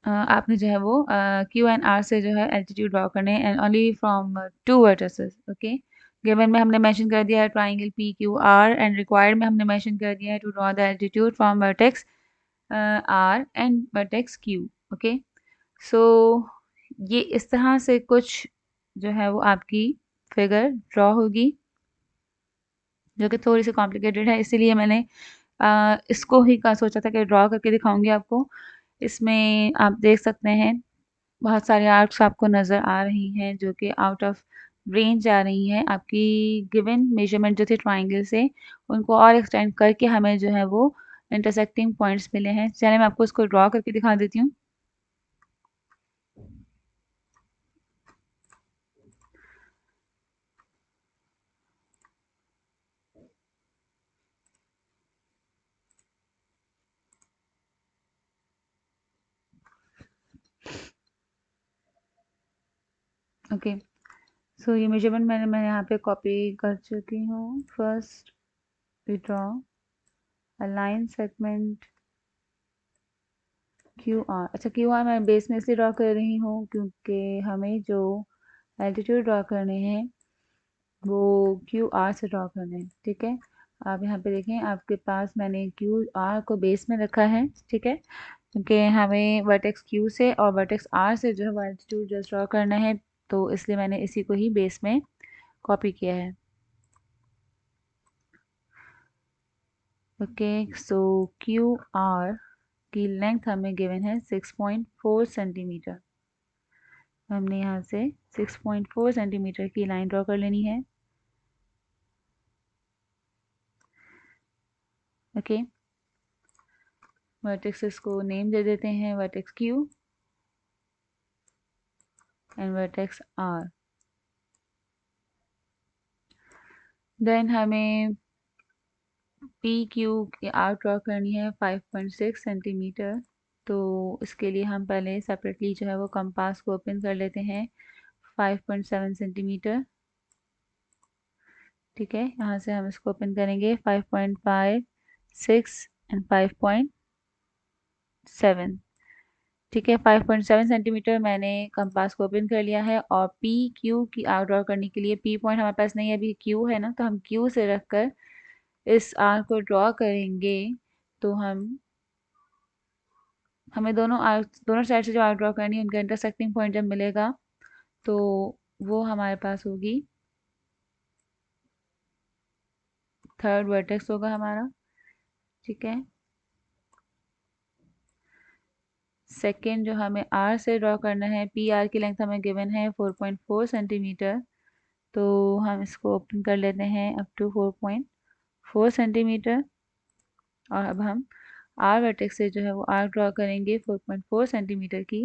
आपने जो है वो क्यू एंड आर से जो है एल्टीट्यूड ड्रॉ करने हैं and only from 2 vertices. Okay, given में हमने मेंशन कर दिया है triangle P Q R, and required में हमने मेंशन कर दिया है to draw the altitude from vertex R and vertex Q. Okay, so ये इस तरह से कुछ जो है वो आपकी फिगर ड्रॉ होगी, जो कि थोड़ी सी कॉम्प्लिकेटेड है, इसीलिए मैंने इसको ही का सोचा था कि ड्रॉ करके दिखाऊंगी आपको। इसमें आप देख सकते हैं बहुत सारे आर्क्स आपको नज़र आ रही हैं जो कि आउट ऑफ रेंज आ रही हैं। आपकी गिवन मेजरमेंट जो थी ट्राइंगल से, उनको और एक्सटेंड करके हमें जो है वो इंटरसेक्टिंग पॉइंट्स मिले हैं। चलिए मैं आपको इसको ड्रॉ करके दिखा देती हूँ। ओके, सो ये मेजरमेंट मैं यहाँ पे कॉपी कर चुकी हूँ। First we draw a line segment Q R. अच्छा, क्यू आर मैं बेस में इसलिए ड्रॉ कर रही हूँ क्योंकि हमें जो एल्टीट्यूड ड्रॉ करने हैं वो क्यू आर से ड्रॉ करने हैं। ठीक है, आप यहाँ पे देखें, आपके पास मैंने क्यू आर को बेस में रखा है। ठीक है, क्योंकि हमें वर्टेक्स क्यू से और वर्टेक्स आर से जो है वो एल्टीट्यूड जस्ट ड्रॉ करना है, तो इसलिए मैंने इसी को ही बेस में कॉपी किया है। ओके, सो क्यू आर की लेंथ हमें गिवन है 6.4 सेंटीमीटर। हमने यहाँ से 6.4 सेंटीमीटर की लाइन ड्रॉ कर लेनी है। ओके, वर्टेक्सेस को नेम दे देते हैं, vertex Q and vertex R. Then हमें पी क्यू की आर ड्रॉ करनी है 5.6 सेंटीमीटर। तो इसके लिए हम पहले सेपरेटली जो है वो कंपास को ओपन कर लेते हैं 5.7 सेंटीमीटर। ठीक है, यहाँ से हम इसको ओपन करेंगे 5.5, 6 एंड 5.7। ठीक है, 5.7 सेंटीमीटर मैंने कंपास को ओपन कर लिया है। और पी क्यू की आर ड्रॉ करने के लिए पी पॉइंट हमारे पास नहीं है, अभी क्यू है ना, तो हम क्यू से रखकर इस आर को ड्रॉ करेंगे। तो हमें दोनों साइड से जो आर ड्रॉ करनी है उनका इंटरसेक्टिंग पॉइंट जब मिलेगा तो वो हमारे पास होगी थर्ड वर्टेक्स होगा हमारा। ठीक है, सेकेंड जो हमें आर से ड्रॉ करना है, पी आर की लेंथ हमें गिवन है 4.4 सेंटीमीटर। तो हम इसको ओपन कर लेते हैं अप टू 4.4 सेंटीमीटर। और अब हम आर वर्टेक्स से जो है वो आर ड्रॉ करेंगे 4.4 सेंटीमीटर की।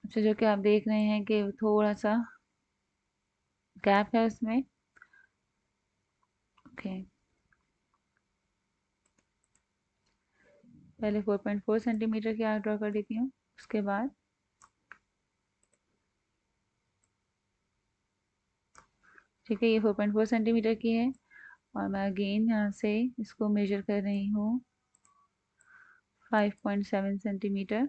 अच्छा, जो कि आप देख रहे हैं कि थोड़ा सा गैप है उसमें। ओके, पहले 4.4 सेंटीमीटर की आर्क ड्रॉ कर देती हूँ, उसके बाद ठीक है, ये 4.4 सेंटीमीटर की है। और मैं अगेन यहाँ से इसको मेजर कर रही हूँ 5.7 सेंटीमीटर।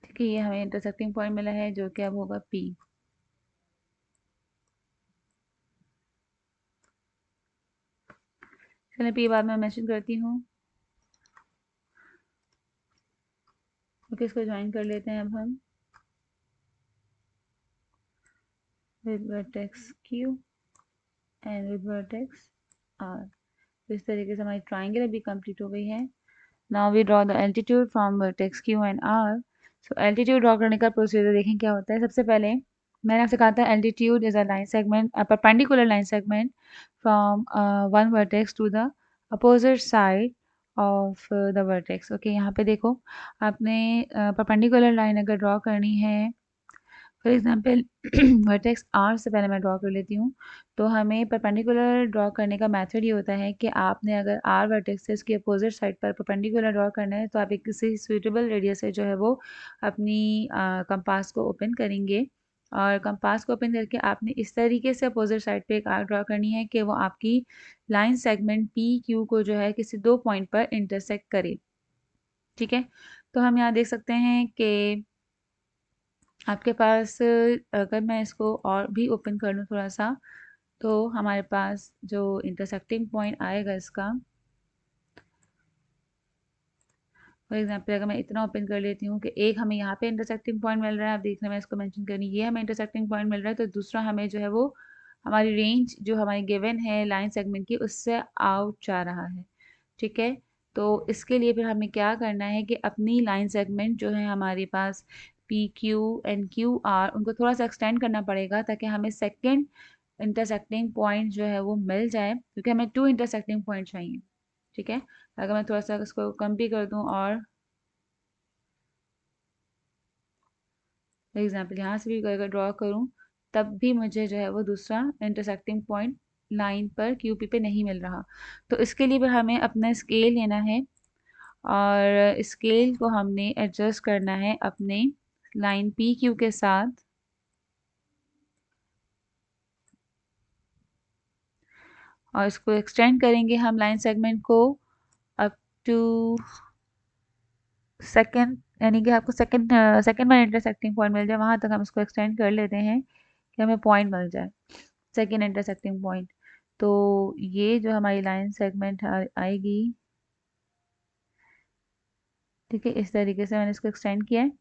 ठीक है, ये हमें इंटरसेक्टिंग पॉइंट मिला है जो कि अब होगा पी। चलिए पी बाद में मेंशन करती हूँ। ओके, इसको ज्वाइन कर लेते हैं अब हम with vertex Q and with vertex R. इस तरीके से हमारी ट्राइंगल अभी कंप्लीट हो गई है। Now we draw the altitude from vertex Q and R. So altitude draw करने का प्रोसीजर देखें क्या होता है। सबसे पहले मैंने आपसे कहा था altitude is a line segment, a perpendicular line segment from one vertex to the opposite side of the vertex. Okay, यहाँ पे देखो, आपने परपेंडिकुलर लाइन अगर ड्रॉ करनी है, फॉर एग्जांपल वर्टेक्स आर से पहले मैं ड्रॉ कर लेती हूँ। तो हमें परपेंडिकुलर ड्रॉ करने का मेथड ये होता है कि आपने अगर आर वर्टेक्स से उसकी अपोजिट साइड पर परपेंडिकुलर ड्रॉ करना है तो आप एक किसी सूटेबल रेडियस से जो है वो अपनी कंपास को ओपन करेंगे। और कंपास को ओपन करके आपने इस तरीके से अपोजिट साइड पे एक आर्क ड्रॉ करनी है कि वो आपकी लाइन सेगमेंट पी क्यू को जो है किसी दो पॉइंट पर इंटरसेक्ट करे। ठीक है, तो हम यहाँ देख सकते हैं कि आपके पास, अगर मैं इसको और भी ओपन कर लूँ थोड़ा सा, तो हमारे पास जो इंटरसेक्टिंग पॉइंट आएगा इसका, फॉर एग्जाम्पल अगर मैं इतना ओपन कर लेती हूँ कि एक हमें यहाँ पे इंटरसेक्टिंग पॉइंट मिल रहा है, आप देख रहे हैं मैं इसको मेंशन करनी, ये हमें इंटरसेक्टिंग पॉइंट मिल रहा है, तो दूसरा हमें जो है वो हमारी रेंज जो हमारी गिवन है लाइन सेगमेंट की उससे आउट जा रहा है। ठीक है, तो इसके लिए फिर हमें क्या करना है कि अपनी लाइन सेगमेंट जो है हमारे पास P Q and Q R, उनको थोड़ा सा एक्सटेंड करना पड़ेगा ताकि हमें सेकेंड इंटरसेक्टिंग पॉइंट जो है वो मिल जाए, क्योंकि हमें 2 इंटरसेक्टिंग पॉइंट चाहिए। ठीक है, अगर मैं थोड़ा सा इसको कम भी कर दूं और एग्जाम्पल यहाँ से भी अगर ड्रॉ करूँ तब भी मुझे जो है वो दूसरा इंटरसेक्टिंग पॉइंट लाइन पर क्यूपी पे नहीं मिल रहा। तो इसके लिए भी हमें अपना स्केल लेना है और स्केल को हमने एडजस्ट करना है अपने लाइन पी क्यू के साथ, और इसको एक्सटेंड करेंगे हम लाइन सेगमेंट को अप टू सेकेंड, यानी कि आपको सेकेंड में इंटरसेक्टिंग पॉइंट मिल जाए वहाँ तक हम इसको एक्सटेंड कर लेते हैं कि हमें पॉइंट मिल जाए सेकेंड इंटरसेक्टिंग पॉइंट। तो ये जो हमारी लाइन सेगमेंट आएगी, ठीक है, इस तरीके से मैंने इसको एक्सटेंड किया है।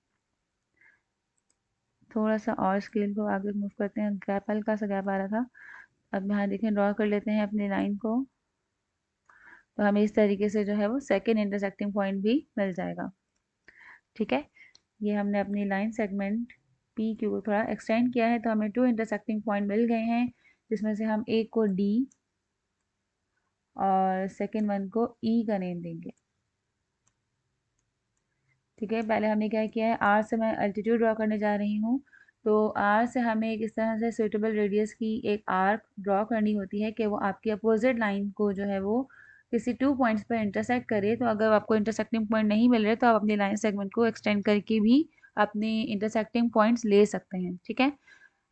थोड़ा सा और स्केल को आगे मूव करते हैं, गैप हल्का सा गैप आ रहा था। अब यहाँ देखें ड्रॉ कर लेते हैं अपनी लाइन को, तो हमें इस तरीके से जो है वो सेकेंड इंटरसेक्टिंग पॉइंट भी मिल जाएगा। ठीक है, ये हमने अपनी लाइन सेगमेंट पी क्यू को थोड़ा एक्सटेंड किया है, तो हमें 2 इंटरसेक्टिंग पॉइंट मिल गए हैं, जिसमें से हम एक को डी और सेकेंड वन को ई का नेम देंगे। ठीक है, पहले हमने क्या किया है, आर से मैं अल्टीट्यूड ड्रॉ करने जा रही हूँ, तो आर से हमें एक इस तरह से सुटेबल रेडियस की एक आर्क ड्रॉ करनी होती है कि वो आपकी अपोजिट लाइन को जो है वो किसी 2 पॉइंट्स पर इंटरसेक्ट करे। तो अगर आपको इंटरसेक्टिंग पॉइंट नहीं मिल रहे तो आप अपनी लाइन सेगमेंट को एक्सटेंड करके भी अपने इंटरसेक्टिंग पॉइंट्स ले सकते हैं। ठीक है,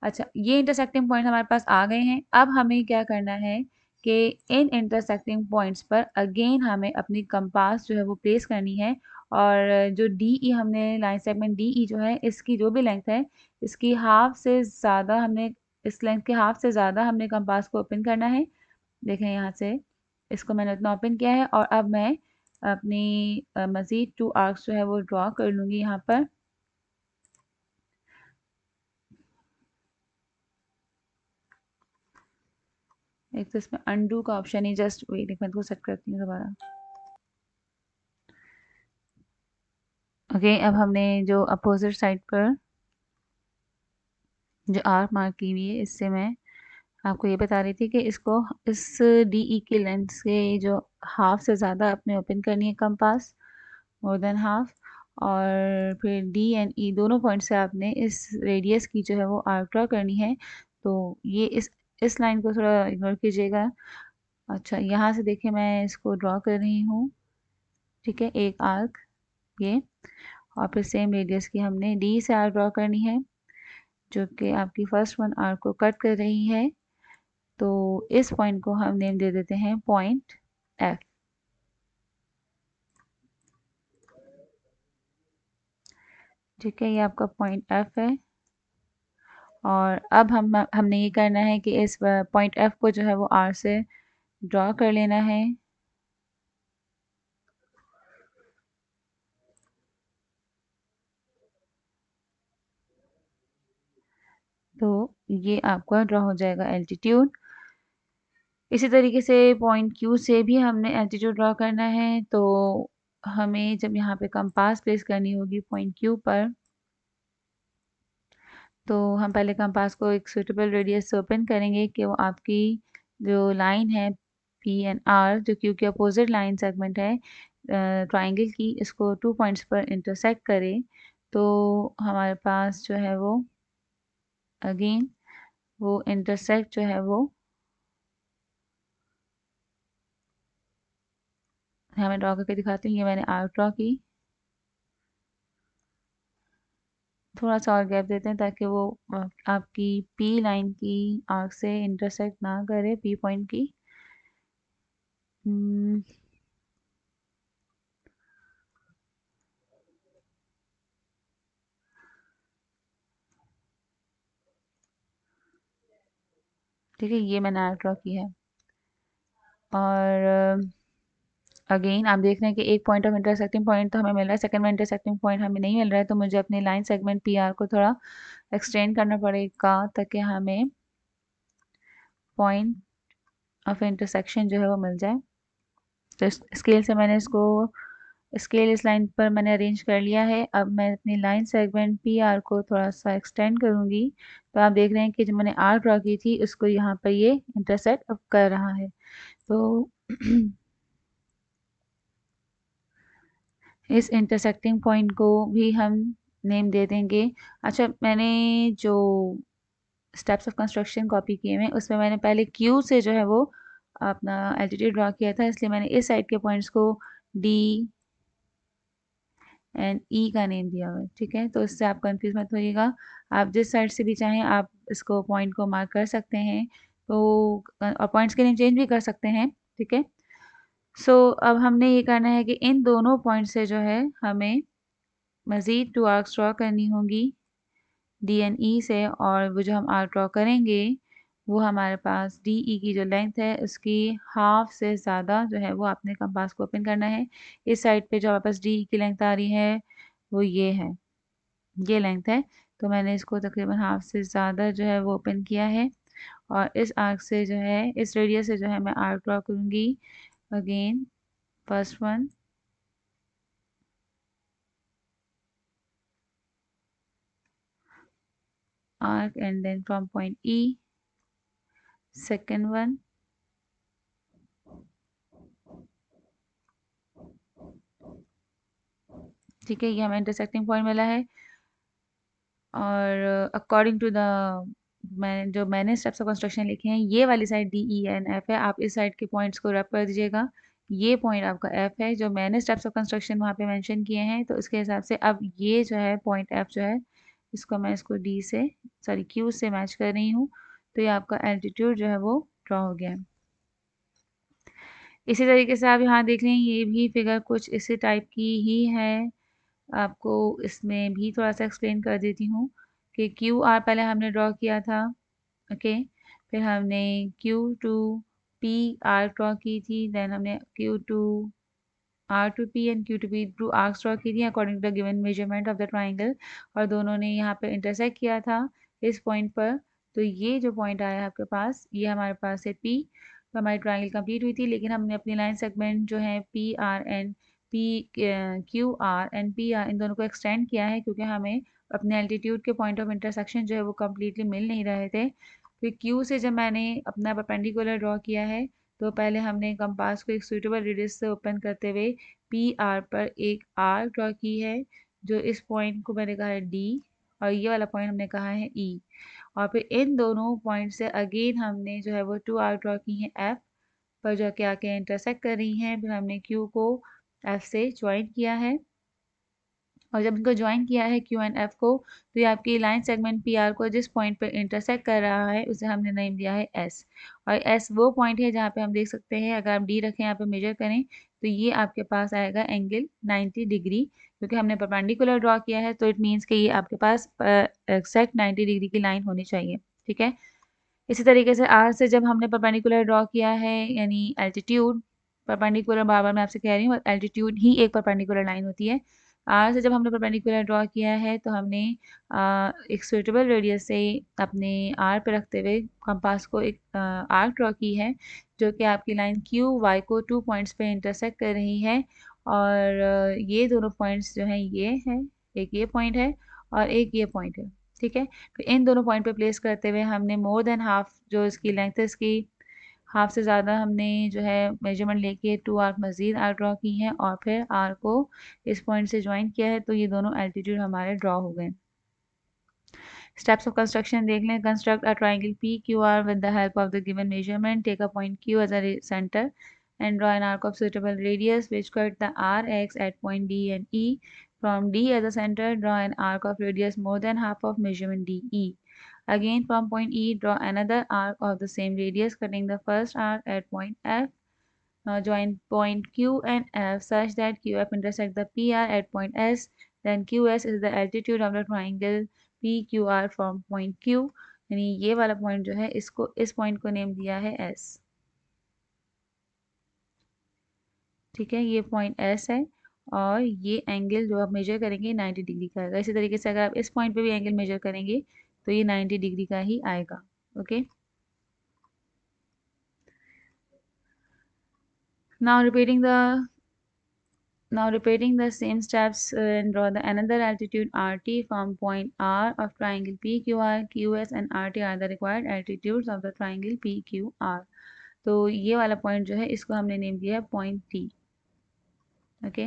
अच्छा, ये इंटरसेक्टिंग पॉइंट हमारे पास आ गए हैं। अब हमें क्या करना है कि इन इंटरसेक्टिंग पॉइंट्स पर अगेन हमें अपनी कंपास जो है वो प्लेस करनी है, और जो डी ई हमने लाइन सेगमेंट डी ई जो है इसकी जो भी लेंथ है, इसकी हाफ से ज़्यादा हमने, इस लेंथ के हाफ से ज़्यादा हमने कंपास को ओपन करना है। देखें यहाँ से इसको मैंने उतना ओपन किया है, और अब मैं अपनी मज़ीद 2 आर्क्स जो है वो ड्रॉ कर लूँगी यहाँ पर। एक तो इसमें अनडू का ऑप्शन है, जस्ट वेट, एक मिनट को सेट करती हूँ दोबारा। ओके, अब हमने जो अपोजिट साइड पर जो आर्क मार्क की हुई है, इससे मैं आपको ये बता रही थी कि इसको इस डी ई की लेंथ से जो हाफ से ज़्यादा अपने ओपन करनी है कंपास, मोर देन हाफ, और फिर डी एंड ई दोनों पॉइंट से आपने इस रेडियस की जो है वो आर्क ड्रॉ करनी है। तो ये इस लाइन को थोड़ा इग्नोर कीजिएगा। अच्छा, यहाँ से देखिए मैं इसको ड्रॉ कर रही हूँ। ठीक है, एक आर्क ये, और फिर सेम रेडियस की हमने डी से आर्क ड्रॉ करनी है, जो कि आपकी फर्स्ट वन आर्क को कट कर रही है। तो इस पॉइंट को हम नेम दे देते हैं पॉइंट एफ। ठीक है, ये आपका पॉइंट एफ है, और अब हमने ये करना है कि इस पॉइंट एफ को जो है वो आर से ड्रॉ कर लेना है। तो ये आपका ड्रॉ हो जाएगा एल्टीट्यूड। इसी तरीके से पॉइंट क्यू से भी हमने एल्टीट्यूड ड्रॉ करना है, तो हमें जब यहाँ पे कंपास प्लेस करनी होगी पॉइंट क्यू पर, तो हम पहले कंपास को एक सूटेबल रेडियस से ओपन करेंगे कि वो आपकी जो लाइन है पी एंड आर, जो क्यू के अपोजिट लाइन सेगमेंट है ट्राइंगल की, इसको 2 पॉइंट्स पर इंटरसेक्ट करे। तो हमारे पास जो है वो अगेन वो इंटरसेक्ट जो है वो हमें ड्रॉ करके दिखाती हूँ। ये मैंने आर्क ड्रॉ की, थोड़ा सा और गैप देते हैं ताकि वो आपकी पी लाइन की आर्क से इंटरसेक्ट ना करे, पी पॉइंट की। हम्म, ठीक है, ये मैंने आर्क ड्रॉ की है। और अगेन आप देख रहे हैं कि एक पॉइंट ऑफ इंटरसेक्टिंग पॉइंट तो हमें मिल रहा है, सेकंड में इंटरसेक्टिंग पॉइंट हमें नहीं मिल रहा है, तो मुझे अपनी लाइन सेगमेंट पी आर को थोड़ा एक्सटेंड करना पड़ेगा ताकि हमें पॉइंट ऑफ इंटरसेक्शन जो है वो मिल जाए। तो स्केल से मैंने इसको, स्केल इस लाइन पर मैंने अरेंज कर लिया है। अब मैं अपनी लाइन सेगमेंट पी आर को थोड़ा सा एक्सटेंड करूँगी, तो आप देख रहे हैं कि जो मैंने आर ड्रॉ की थी उसको यहाँ पर ये इंटरसेक्ट अब कर रहा है। तो इस इंटरसेक्टिंग पॉइंट को भी हम नेम दे देंगे। अच्छा, मैंने जो स्टेप्स ऑफ कंस्ट्रक्शन कॉपी किए हुए हैं उसमें मैंने पहले क्यू से जो है वो अपना एल्टीट्यूड ड्रॉ किया था, इसलिए मैंने इस साइड के पॉइंट्स को डी एंड ई का नेम दिया हुआ है। ठीक है, तो इससे आप कंफ्यूज मत होइएगा। आप जिस साइड से भी चाहें आप इसको पॉइंट को मार्क कर सकते हैं, तो और पॉइंट्स के नेम चेंज भी कर सकते हैं। ठीक है, अब हमने ये करना है कि इन दोनों पॉइंट से जो है हमें मज़ीद 2 आर्क्स ड्रॉ करनी होगी डी एंड ई से, और वो जो हम आर्क ड्रॉ करेंगे वो हमारे पास डी ई की जो लेंथ है उसकी हाफ से ज़्यादा जो है वो आपने कंपास को ओपन करना है। इस साइड पे जो हमारे पास डी ई की लेंथ आ रही है वो ये है, ये लेंथ है। तो मैंने इसको तकरीबन हाफ से ज़्यादा जो है वो ओपन किया है, और इस आर्क से जो है, इस रेडियस से जो है मैं आर्क ड्रॉ करूँगी। Again first one, arc, and then from point E, second one, ठीक है, ये हमें इंटरसेक्टिंग पॉइंट मिला है। और अकॉर्डिंग टू द मैंने स्टेप्स ऑफ कंस्ट्रक्शन लिखे हैं, ये वाली side D E N F है, आप इस साइड के पॉइंट्स को रब कर दीजिएगा। ये पॉइंट आपका एफ है जो मैंने स्टेप्स ऑफ कंस्ट्रक्शन वहाँ पे मेंशन किए हैं, तो इसके हिसाब से अब ये जो है पॉइंट एफ जो है इसको मैं इसको डी से, सॉरी क्यू से मैच कर रही हूँ, तो ये आपका एल्टीट्यूड जो है वो ड्रॉ हो गया है। इसी तरीके से आप यहाँ देख लें, ये भी फिगर कुछ इसी टाइप की ही है। आपको इसमें भी थोड़ा सा एक्सप्लेन कर देती हूँ कि क्यू आर पहले हमने ड्रॉ किया था। ओके, फिर हमने Q to P R draw की थी, देन हमने Q to R to P and Q to P two arcs draw की थी according to the given measurement of the triangle, और दोनों ने यहाँ पे इंटरसेक्ट किया था इस पॉइंट पर। तो ये जो पॉइंट आया आपके पास, ये हमारे पास है पी। तो हमारी ट्राइंगल कंप्लीट हुई थी, लेकिन हमने अपनी लाइन सेगमेंट जो है P R and P Q R and P R इन दोनों को एक्सटेंड किया है, क्योंकि हमें अपने एल्टीट्यूड के पॉइंट ऑफ इंटरसेक्शन जो है वो कम्प्लीटली मिल नहीं रहे थे। फिर क्यू से जब मैंने अपना परपेंडिकुलर ड्रॉ किया है, तो पहले हमने कंपास को एक सूटेबल रेडियस से ओपन करते हुए पी आर पर एक आर ड्रॉ की है, जो इस पॉइंट को मैंने कहा है डी, और ये वाला पॉइंट हमने कहा है ई। और फिर इन दोनों पॉइंट से अगेन हमने जो है वो 2 आर ड्रॉ की हैं एफ पर, जो कि आके इंटरसेक्ट कर रही हैं। फिर हमने क्यू को एफ से ज्वाइन किया है, और जब इनको ज्वाइन किया है क्यू एंड एफ को, तो ये आपकी लाइन सेगमेंट पी आर को जिस पॉइंट पर इंटरसेक्ट कर रहा है उसे हमने नेम दिया है एस। और एस वो पॉइंट है जहाँ पे हम देख सकते हैं, अगर आप डी रखें यहाँ पे मेजर करें, तो ये आपके पास आएगा एंगल 90 डिग्री, क्योंकि हमने परपेंडिकुलर ड्रॉ किया है, तो इट मीन्स कि ये आपके पास एक्जैक्ट 90 डिग्री की लाइन होनी चाहिए। ठीक है, इसी तरीके से आर से जब हमने परपेंडिकुलर ड्रॉ किया है, यानी एल्टीट्यूड, परपेंडिकुलर बार बार मैं आपसे कह रही हूँ, एल्टीट्यूड ही एक परपेंडिकुलर लाइन होती है। आर से जब हमने परपेंडिकुलर ड्रॉ किया है, तो हमने एक सुटेबल रेडियस से अपने आर पे रखते हुए कंपास को एक आर्क ड्रॉ की है, जो कि आपकी लाइन क्यू वाई को 2 पॉइंट्स पे इंटरसेक्ट कर रही है। और ये दोनों पॉइंट्स जो हैं ये हैं, एक ये पॉइंट है और एक ये पॉइंट है। ठीक है, तो इन दोनों पॉइंट पे प्लेस करते हुए हमने मोर देन हाफ जो इसकी लेंथ है, इसकी हाफ से ज़्यादा हमने जो है मेजरमेंट लेके 2 आर्क मज़ीद आर्क ड्रॉ की हैं, और फिर आर को इस पॉइंट से ज्वाइन किया है, तो ये दोनों एल्टीट्यूड हमारे ड्रॉ हो गए। स्टेप्स ऑफ कंस्ट्रक्शन देख लें। Construct a triangle P Q R with the help of the given measurement, take a point Q as a center and draw an arc of suitable radius which cut the RX at point D and E. From D as a center, draw an arc of radius more than half of measurement DE. Again, from point E, draw another arc of the same radius, cutting the first arc at point F. Now join point Q and F such that QF intersect the PR at point S. Then QS is the altitude of the triangle PQR from point Q. यानी ये वाला point जो है इसको, इस point को name दिया है एस। ठीक है, ये पॉइंट एस है और ये एंगल जो आप मेजर करेंगे 90 डिग्री का आएगा। इसी तरीके से अगर आप इस पॉइंट पे भी एंगल मेजर करेंगे तो ये 90 डिग्री का ही आएगा। Okay, now repeating the now repeating the same steps and draw the another altitude RT from point R of triangle PQR, QS and RT are the required altitudes of the triangle PQR। तो ये वाला point जो है इसको हमने name दिया है point T। Okay,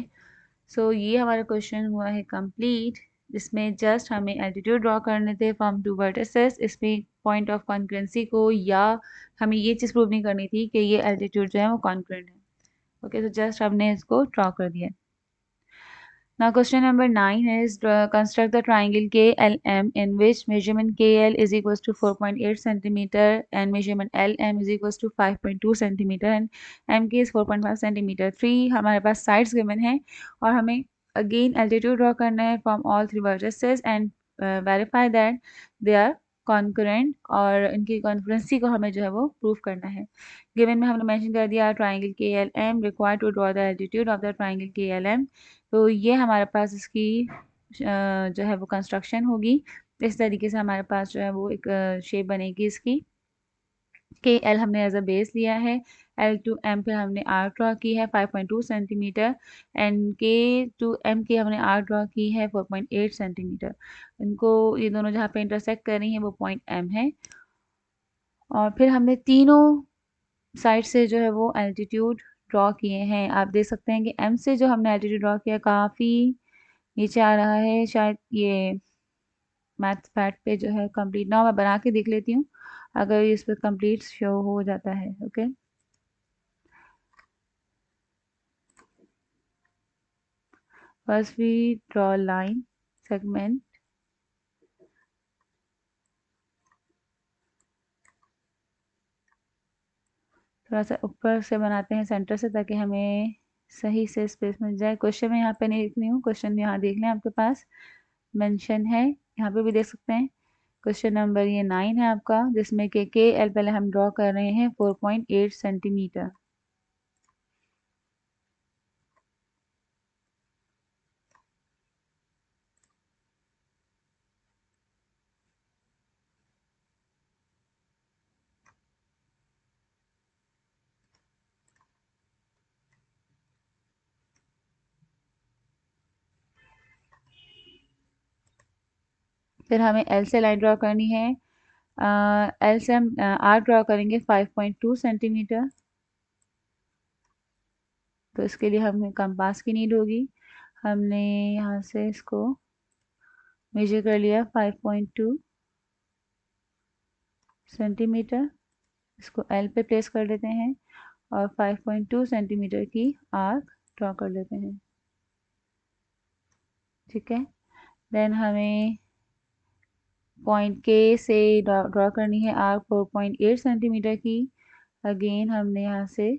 so ये हमारा क्वेश्चन हुआ है कंप्लीट, जिसमें जस्ट हमें एल्टीट्यूड ड्रॉ करने थे फ्रॉम टू वर्टिसेस। इसमें पॉइंट ऑफ कॉन्करेंसी को, या हमें ये चीज़ प्रूव नहीं करनी थी कि ये एल्टीट्यूड जो है वो कॉन्करेंट है। ओके, तो जस्ट हमने इसको ड्रॉ कर दिया। Now question number 9 is construct the triangle KLM in which measurement KL is equals to 4.8 centimeter and measurement LM is equals to 5.2 centimeter and MK is 4.5 centimeter। 3 हमारे पास sides given हैं और हमें again altitude draw करना है from all three vertices and verify that they are concurrent और इनकी कॉन्फ्रेंसी को हमें जो है वो प्रूफ करना है। गिवन में हमने मेंशन कर दिया triangle K L M required to draw the altitude of the triangle K L M. तो ये हमारे पास इसकी जो है वो कंस्ट्रक्शन होगी। इस तरीके से हमारे पास जो है वो एक शेप बनेगी इसकी। के एल हमने एज अ बेस लिया है, एल टू एम पे हमने आर ड्रॉ की है 5.2 सेंटीमीटर एंड के टू एम की हमने आर ड्रॉ की है 4.8 सेंटीमीटर। इनको, ये दोनों जहाँ पे इंटरसेक्ट कर रही हैं वो पॉइंट एम है। और फिर हमने तीनों साइड से जो है वो एल्टीट्यूड ड्रॉ किए हैं। आप देख सकते हैं कि एम से जो हमने एल्टीट्यूड ड्रॉ किया काफ़ी नीचे आ रहा है। शायद ये मैथ पैड पे जो है कंप्लीट ना, मैं बना के देख लेती हूँ अगर इस पर कंप्लीट शो हो जाता है। Okay, first we draw line segment, थोड़ा सा ऊपर से बनाते हैं सेंटर से ताकि हमें सही से स्पेस मिल जाए। क्वेश्चन में यहाँ पे नहीं लिख रही हूँ, क्वेश्चन यहाँ देख लें, आपके पास मेंशन है, यहाँ पे भी देख सकते हैं। क्वेश्चन नंबर ये 9 है आपका, जिसमें के एल पहले हम ड्रॉ कर रहे हैं 4.8 सेंटीमीटर। फिर हमें एल से लाइन ड्रॉ करनी है। एल से हम आर ड्रॉ करेंगे 5.2 सेंटीमीटर। तो इसके लिए हमें कंपास की नीड होगी। हमने यहाँ से इसको मेजर कर लिया 5.2 सेंटीमीटर। इसको एल पे प्लेस कर लेते हैं और 5.2 सेंटीमीटर की आर्क ड्रॉ कर लेते हैं। ठीक है, देन हमें पॉइंट के से ड्रॉ करनी है आर्क 4.8 सेंटीमीटर की। अगेन हमने यहाँ से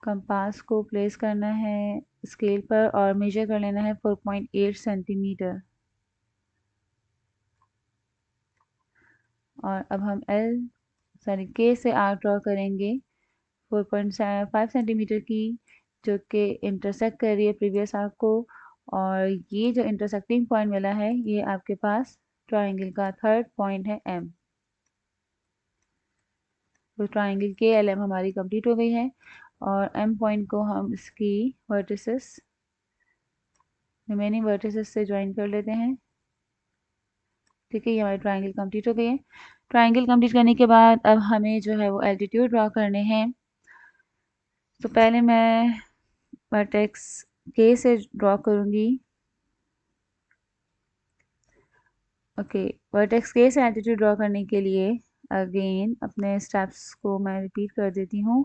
कंपास को प्लेस करना है स्केल पर और मेजर कर लेना है 4.8 सेंटीमीटर। और अब हम के से आर्क ड्रॉ करेंगे 4.5 सेंटीमीटर की, जो कि इंटरसेक्ट कर रही है प्रीवियस आर्क को। और ये जो इंटरसेक्टिंग पॉइंट मिला है ये आपके पास ट्राइंगल का थर्ड पॉइंट है एम। तो ट्राइंगल के एल एम हमारी कंप्लीट हो गई है और एम पॉइंट को हम इसकी वर्टिसेस, रिमेनिंग वर्टिसेस से ज्वाइन कर लेते हैं। ठीक है, ये हमारी ट्राइंगल कंप्लीट हो गई है। ट्राइंगल कंप्लीट करने के बाद अब हमें जो है वो एल्टीट्यूड ड्रॉ करने हैं। तो पहले मैं वर्टेक्स के से ड्रॉ करूँगी। ओके, वर्टेक्स के से एल्टीट्यूड ड्रॉ करने के लिए अगेन अपने स्टेप्स को मैं रिपीट कर देती हूँ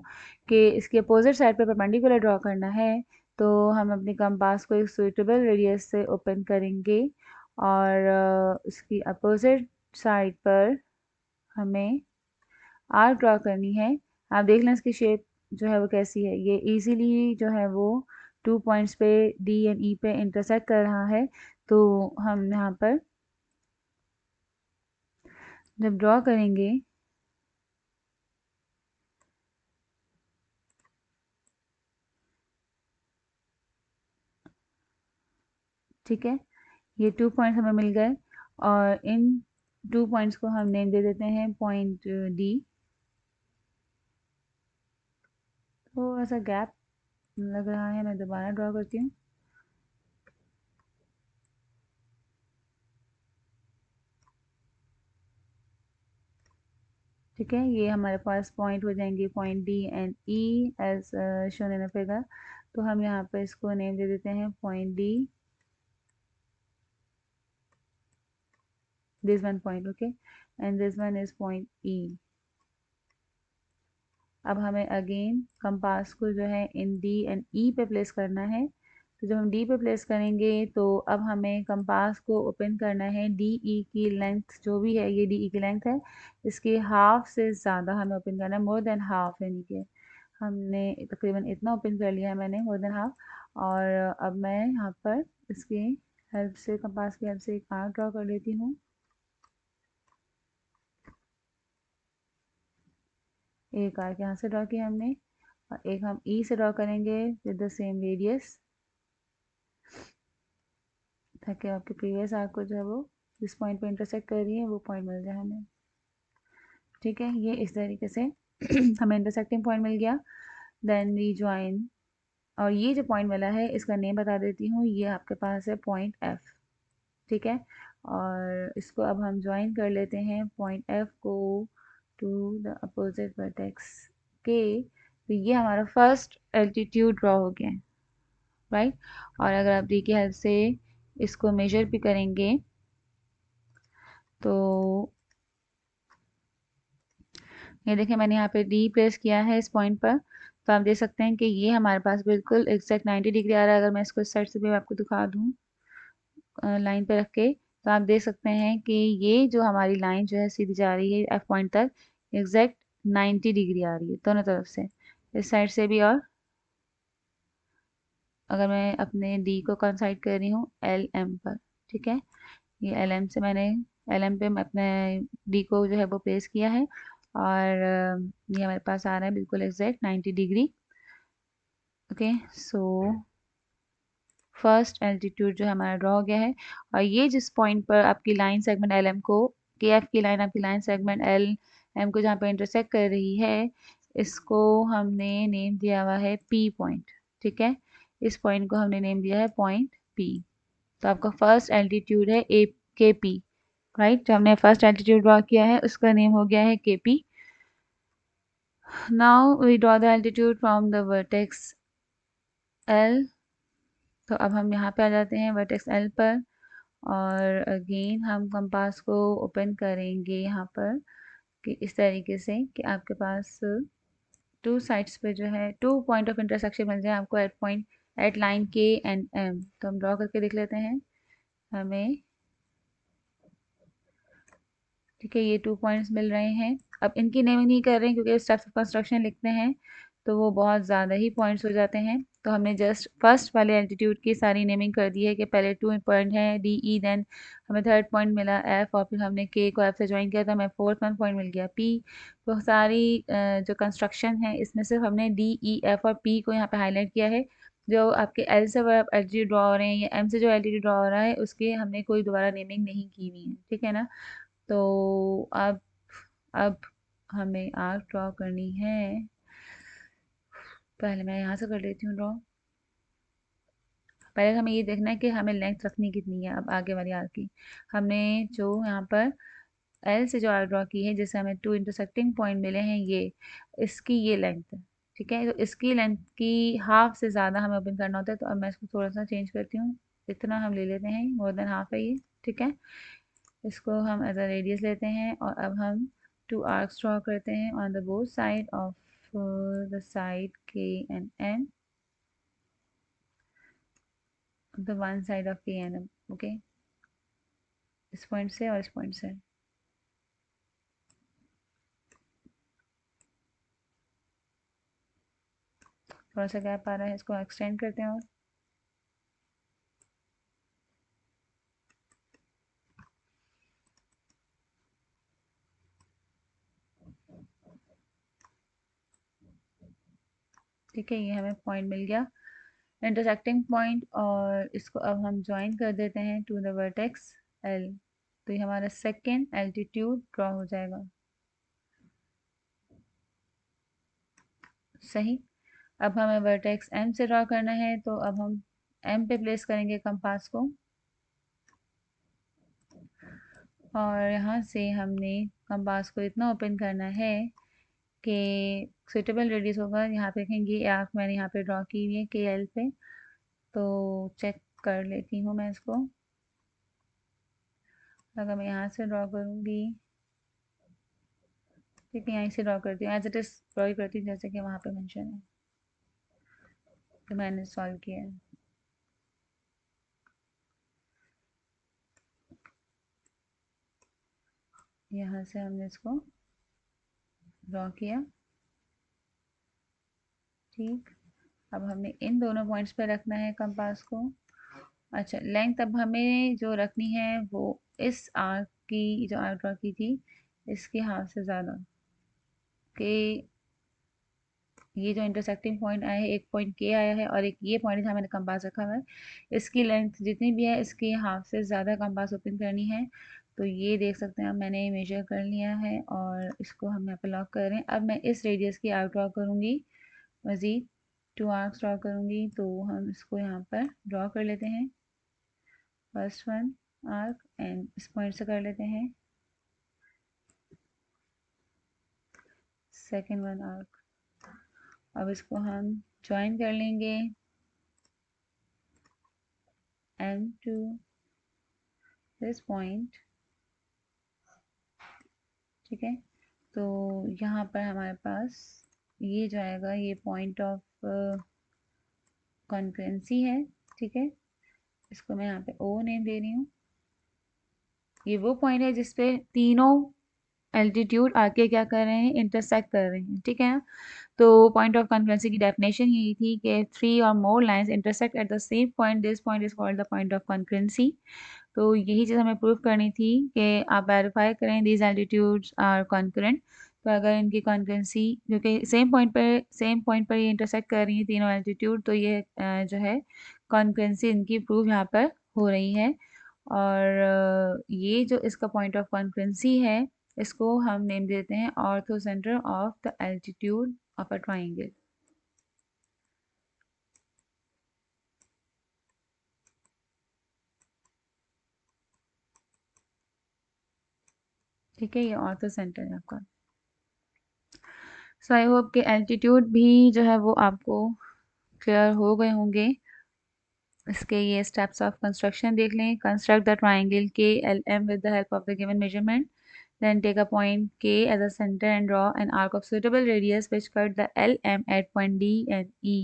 कि इसके अपोजिट साइड पे परपेंडिकुलर ड्रॉ करना है। तो हम अपने कंपास को एक सुइटेबल रेडियस से ओपन करेंगे और उसकी अपोजिट साइड पर हमें आर्क ड्रॉ करनी है। आप देख लें इसकी शेप जो है वो कैसी है। ये इजीली जो है वो 2 पॉइंट्स पे डी एंड ई पे इंटरसेक्ट कर रहा है। तो हम यहाँ पर जब ड्रॉ करेंगे ठीक है, ये 2 पॉइंट्स हमें मिल गए और इन 2 पॉइंट्स को हम नेम दे देते हैं पॉइंट डी। थोड़ा सा गैप लग रहा है, मैं दोबारा ड्रॉ करती हूँ। ठीक है, ये हमारे पास पॉइंट हो जाएंगे point D and E as shown in a figure. तो हम यहाँ पर इसको नेम दे देते हैं point D, this one point, okay, and this one is point E. अब हमें अगेन कंपास को जो है इन डी एंड ई पे प्लेस करना है। तो जब हम डी पे प्लेस करेंगे तो अब हमें कंपास को ओपन करना है डी ई की लेंथ जो भी है, ये डी ई की लेंथ है, इसके हाफ से ज़्यादा हमें ओपन करना है, मोर देन हाफ, यानी कि हमने तकरीबन इतना ओपन कर लिया है मैंने, मोर देन हाफ। और अब मैं यहाँ पर इसकी हेल्प से, कंपास की हेल्प से एक आर्क ड्रॉ कर लेती हूँ। एक आर्क यहाँ से ड्रॉ किया हमने और एक हम ई से ड्रॉ करेंगे विद द सेम रेडियस, ताकि आपके प्रीवियस आर्क को जो है वो जिस पॉइंट पे इंटरसेक्ट कर रही है वो पॉइंट मिल जाए हमें। ठीक है, ये इस तरीके से हमें इंटरसेक्टिंग पॉइंट मिल गया। देन वी ज्वाइन, और ये जो पॉइंट मिला है इसका नेम बता देती हूँ, ये आपके पास है पॉइंट एफ। ठीक है, और इसको अब हम ज्वाइन कर लेते हैं पॉइंट एफ को टू द अपोजिट वर्टेक्स के। तो ये हमारा फर्स्ट एल्टीट्यूड ड्रॉ हो गया है, राइट। और अगर आप डी की हेल्प से इसको मेजर भी करेंगे तो ये देखिए मैंने यहाँ पे डी प्लेस किया है इस पॉइंट पर। तो आप देख सकते हैं कि ये हमारे पास बिल्कुल एग्जैक्ट 90 डिग्री आ रहा है। अगर मैं इसको इस साइड से भी आपको दिखा दूँ लाइन पे रख के, तो आप देख सकते हैं कि ये जो हमारी लाइन जो है सीधी जा रही है एफ पॉइंट तक, एग्जैक्ट 90 डिग्री आ रही है दोनों तरफ से, इस साइड से भी। और अगर मैं अपने डी को कंसाइड कर रही हूँ एल एम पर, ठीक है, ये एल एम से मैंने, एल एम पे मैं अपने डी को जो है वो प्लेस किया है और ये हमारे पास आ रहा है बिल्कुल exact 90 degree. Okay, so first altitude जो हमारा ड्रॉ हो गया है। और ये जिस पॉइंट पर आपकी लाइन सेगमेंट एल एम को, के एफ की लाइन आपकी लाइन सेगमेंट एल एम को जहाँ पर इंटरसेक्ट कर रही है, इसको हमने नेम दिया हुआ है पी पॉइंट। ठीक है, इस पॉइंट को हमने नेम दिया है पॉइंट पी। तो आपका फर्स्ट एल्टीट्यूड है ए के पी, राइट। जो हमने फर्स्ट एल्टीट्यूड ड्रॉ किया है उसका नेम हो गया है K P. Now we draw the altitude from the vertex L. तो अब हम यहाँ पे आ जाते हैं वर्टेक्स एल पर और अगेन हम कंपास को ओपन करेंगे यहाँ पर कि इस तरीके से कि आपके पास टू साइड्स पे जो है टू पॉइंट ऑफ इंटरसेक्शन मिल जाए आपको एट पॉइंट, एट लाइन के एंड एम। तो हम ड्रॉ करके देख लेते हैं हमें। ठीक है, ये 2 पॉइंट्स मिल रहे हैं। अब इनकी नेमिंग नहीं कर रहे हैं क्योंकि स्टेप्स ऑफ कंस्ट्रक्शन लिखते हैं तो वो बहुत ज़्यादा ही पॉइंट्स हो जाते हैं। तो हमने जस्ट फर्स्ट वाले एल्टीट्यूड की सारी नेमिंग कर दी है कि पहले 2 पॉइंट हैं डी ई, देन हमें थर्ड पॉइंट मिला एफ, और फिर हमने के को एफ से ज्वाइन किया तो हमें फोर्थ वन पॉइंट मिल गया पी। तो सारी जो कंस्ट्रक्शन है इसमें सिर्फ हमने डी ई एफ और पी को यहाँ पे हाईलाइट किया है। जो आपके एल से एल्टीट्यूड ड्रॉ हो रहे हैं या एम से जो एल्टीट्यूड ड्रॉ हो रहा है उसके हमने कोई दोबारा नेमिंग नहीं की हुई है, ठीक है ना। तो अब हमें आर्क ड्रॉ करनी है। पहले मैं यहाँ से कर लेती हूँ ड्रॉ। पहले हमें ये देखना है कि हमें लेंथ रखनी कितनी है। अब आगे वाली आर्क की हमने जो यहाँ पर एल से जो आर्क ड्रॉ की है, जैसे हमें 2 इंटरसेक्टिंग पॉइंट मिले हैं, ये इसकी ये लेंथ है। ठीक है, तो इसकी लेंथ की हाफ से ज़्यादा हमें ओपन करना होता है। तो अब मैं इसको थोड़ा सा चेंज करती हूँ, इतना हम ले लेते हैं, मोर देन हाफ है ये। ठीक है, इसको हम एज अ रेडियस लेते हैं और अब हम 2 आर्क्स ड्रॉ करते हैं on the both side of the side K and M, the one side of K and M. Okay, इस पॉइंट से और इस पॉइंट से। थोड़ा सा गैप आ रहा है, इसको एक्सटेंड करते हैं और ठीक है, ये हमें पॉइंट मिल गया, इंटरसेक्टिंग पॉइंट, और इसको अब हम ज्वाइन कर देते हैं टू द वर्टेक्स एल। तो ये हमारा सेकेंड एल्टीट्यूड ड्रॉ हो जाएगा। सही। अब हमें वर्टेक्स एम से ड्रॉ करना है, तो अब हम एम पे प्लेस करेंगे कंपास को, और यहाँ से हमने कंपास को इतना ओपन करना है कि सुटेबल रेडियस होगा। यहाँ पे देखेंगे आर्क मैंने यहाँ पे ड्रॉ की हुई है के एल पे, तो चेक कर लेती हूँ मैं इसको। अगर मैं यहाँ से ड्रॉ करूँगी, ठीक है, यहीं से ड्रॉ करती हूँ, एज इट इज़ ड्रॉ ही करती हूँ जैसे कि वहाँ पे मेंशन है, तो मैंने सॉल्व किया है। यहाँ से हमने इसको ड्रॉ किया। ठीक, अब हमें इन दोनों पॉइंट्स पे रखना है कंपास को। अच्छा, लेंथ अब हमें जो रखनी है वो इस आर्क की, जो आर्क ड्रॉ की थी, इसके हाफ से ज़्यादा, कि ये जो इंटरसेक्टिंग पॉइंट आया है, एक पॉइंट के आया है और एक ये पॉइंट जहाँ मैंने कंपास रखा हुआ है, इसकी लेंथ जितनी भी है इसकी हाफ से ज़्यादा कंपास ओपन करनी है। तो ये देख सकते हैं, अब मैंने मेजर कर लिया है और इसको हम यहाँ पे लॉक कर रहे हैं। अब मैं इस रेडियस की आर्क ड्रॉ करूँगी, मज़ीद 2 आर्क्स ड्रॉ करूँगी, तो हम इसको यहाँ पर ड्रॉ कर लेते हैं। फर्स्ट वन आर्क एंड इस पॉइंट से कर लेते हैं सेकेंड वन आर्क। अब इसको हम ज्वाइन कर लेंगे एम टू दिस पॉइंट। ठीक है, तो यहाँ पर हमारे पास ये जो आएगा, ये पॉइंट ऑफ कॉन्करेंसी है। ठीक है, इसको मैं यहाँ पे ओ नेम दे रही हूँ। ये वो पॉइंट है जिसपे तीनों एल्टीट्यूड आके क्या कर रहे हैं, इंटरसेक्ट कर रहे हैं। ठीक है, तो पॉइंट ऑफ कॉन्करेंसी की डेफिनेशन यही थी कि 3 और more lines intersect at the same point, this point is called the point of concurrency. तो यही चीज़ हमें प्रूव करनी थी कि आप वेरीफाई करें दीज एल्टीट्यूड्स आर कॉन्करेंट। तो अगर इनकी कॉन्करेंसी, जो कि सेम पॉइंट पर ये इंटरसेक्ट कर रही है तीनों एल्टीट्यूड, तो ये जो है कॉन्करेंसी इनकी प्रूव यहाँ पर हो रही है। और ये जो इसका पॉइंट ऑफ कॉन्करेंसी है, इसको हम नेम देते हैं ortho centre of the altitude of a triangle. ठीक है, ये ऑर्थो सेंटर है आपका। सो आई होप कि एल्टीट्यूड भी जो है वो आपको क्लियर हो गए होंगे। इसके ये स्टेप्स ऑफ कंस्ट्रक्शन देख लें। Construct the triangle K L M with the help of the given measurement, then take a point K as a center and draw an arc of suitable radius which cut the LM at point D and E।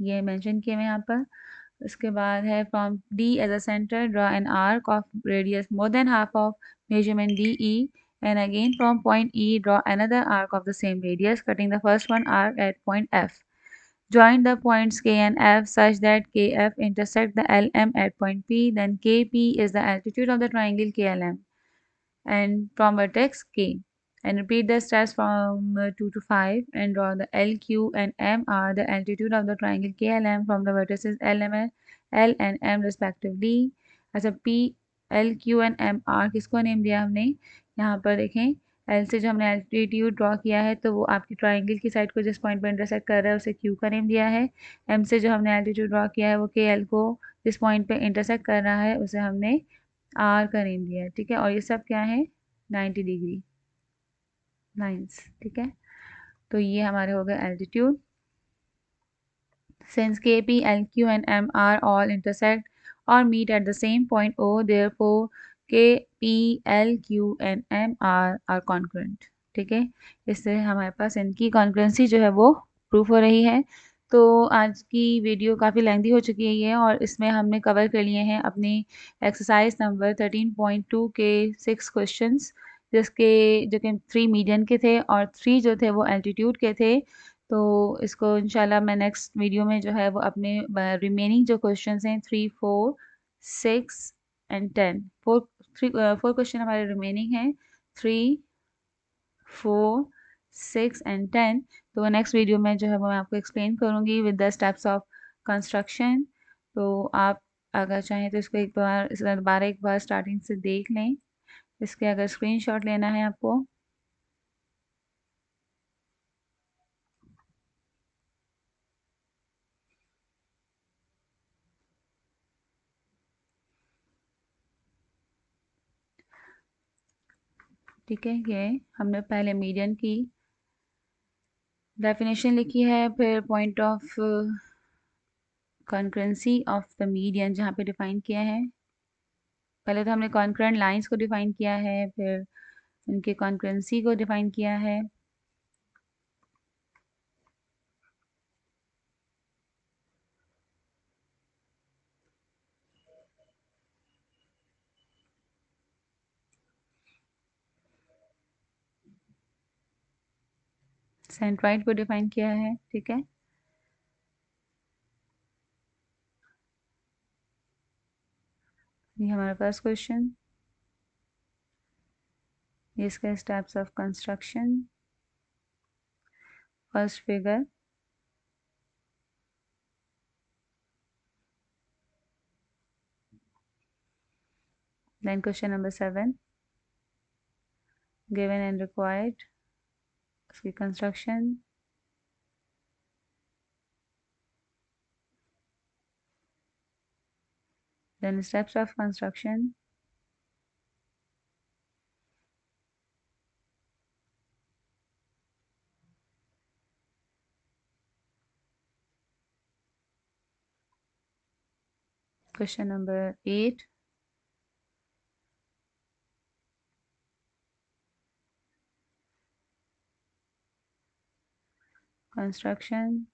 ये mention किए हुए यहाँ पर। उसके बाद है from D as a center draw an arc of radius more than half of measurement DE, and again from point E draw another arc of the same radius cutting the first one arc at point F. Join the points K and F such that KF intersect the LM at point P, then KP is the altitude of the triangle KLM and from vertex K. And repeat the steps from 2 to 5 and draw the LQ and M are the altitude of the triangle KLM from the vertices LM, L and M respectively. अच्छा, P, L, Q and M R किसको name दिया हमने, यहाँ पर देखें, L से जो हमने एल्टीट्यूड ड्रॉ किया है तो वो आपकी ट्राइंगल की साइड को जिस पॉइंट पर इंटरसेक्ट कर रहा है उसे क्यू का नेम दिया है। एम से जो हमने एल्टीट्यूड ड्रॉ किया है वो के एल को जिस पॉइंट पे इंटरसेक्ट कर रहा है उसे हमने आर का नेम दिया है। ठीक है, और ये सब क्या है, 90 डिग्री लाइंस। ठीक है, तो ये हमारे हो गए altitude. Since KP, LQ and M are all intersect or meet at the same point O, therefore KP, LQ and M are concurrent। ठीक है, इससे हमारे पास इनकी कॉन्करेंसी जो है वो प्रूफ हो रही है। तो आज की वीडियो काफ़ी लेंदी हो चुकी है ये, और इसमें हमने कवर कर लिए हैं अपनी एक्सरसाइज नंबर 13.2 के 6 क्वेश्चंस, जिसके जो कि 3 मीडियन के थे और 3 जो थे वो एल्टीट्यूड के थे। तो इसको इंशाल्लाह मैं नेक्स्ट वीडियो में जो है वो अपने रिमेनिंग जो क्वेश्चंस हैं 3, 4, 6 एंड 10, फोर क्वेश्चन हमारे रिमेनिंग हैं, 3, 4, 6 एंड 10। तो नेक्स्ट वीडियो में जो है वो मैं आपको एक्सप्लेन करूँगी with the steps of construction. तो आप अगर चाहें तो इसको एक बार दोबारा एक बार स्टार्टिंग से देख लें। इसके अगर स्क्रीनशॉट लेना है आपको, ठीक है। ये हमने पहले मीडियन की डेफिनेशन लिखी है, फिर point of concurrency of the median जहाँ पे डिफाइन किया है। पहले तो हमने कॉन्करेंट लाइंस को डिफाइन किया है, फिर उनके कॉन्करेंसी को डिफाइन किया है। सेंट्राइड को डिफाइन किया है, ठीक है। ये हमारा फर्स्ट क्वेश्चन, इसका steps of construction, first figure. Then question number 7, given and required, उसकी construction. Then steps of construction. Question number 8, construction,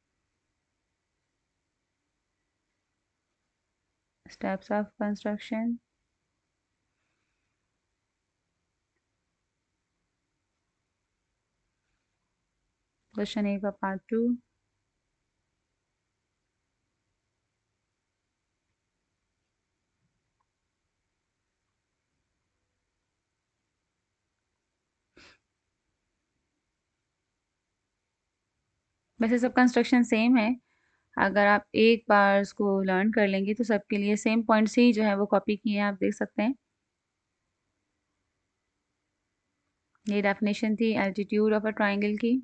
steps of construction। Question A का पार्ट 2। वैसे सब कंस्ट्रक्शन सेम है, अगर आप एक बार इसको लर्न कर लेंगे तो सबके लिए सेम पॉइंट्स ही जो है वो कॉपी किए हैं, आप देख सकते हैं। ये डेफिनेशन थी एल्टीट्यूड ऑफ अ ट्राइंगल की।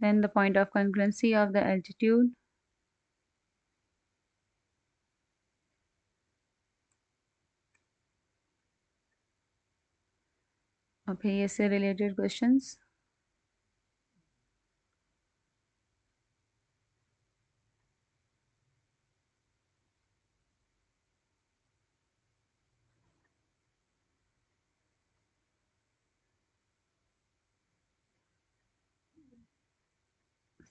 Then the point of congruency of the altitude। और फिर ये से related questions.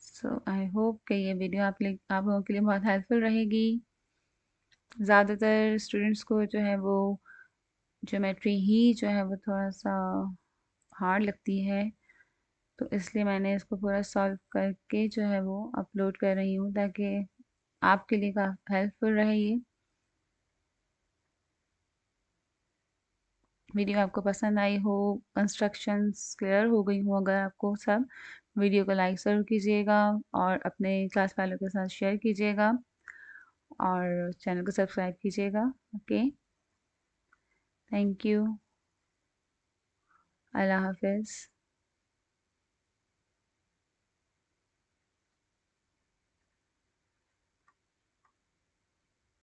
So I hope कि ये वीडियो आप लोगों के लिए बहुत हेल्पफुल रहेगी। ज़्यादातर स्टूडेंट्स को जो है वो ज्योमेट्री ही जो है वो थोड़ा सा हार्ड लगती है, तो इसलिए मैंने इसको पूरा सॉल्व करके जो है वो अपलोड कर रही हूँ ताकि आपके लिए काफ़ी हेल्पफुल रहे ये वीडियो। आपको पसंद आई हो, कंस्ट्रक्शंस क्लियर हो गई हो अगर आपको सब, वीडियो को लाइक ज़रूर कीजिएगा और अपने क्लास वालों के साथ शेयर कीजिएगा और चैनल को सब्सक्राइब कीजिएगा। ओके, थैंक यू, अल्लाह हाफिज़।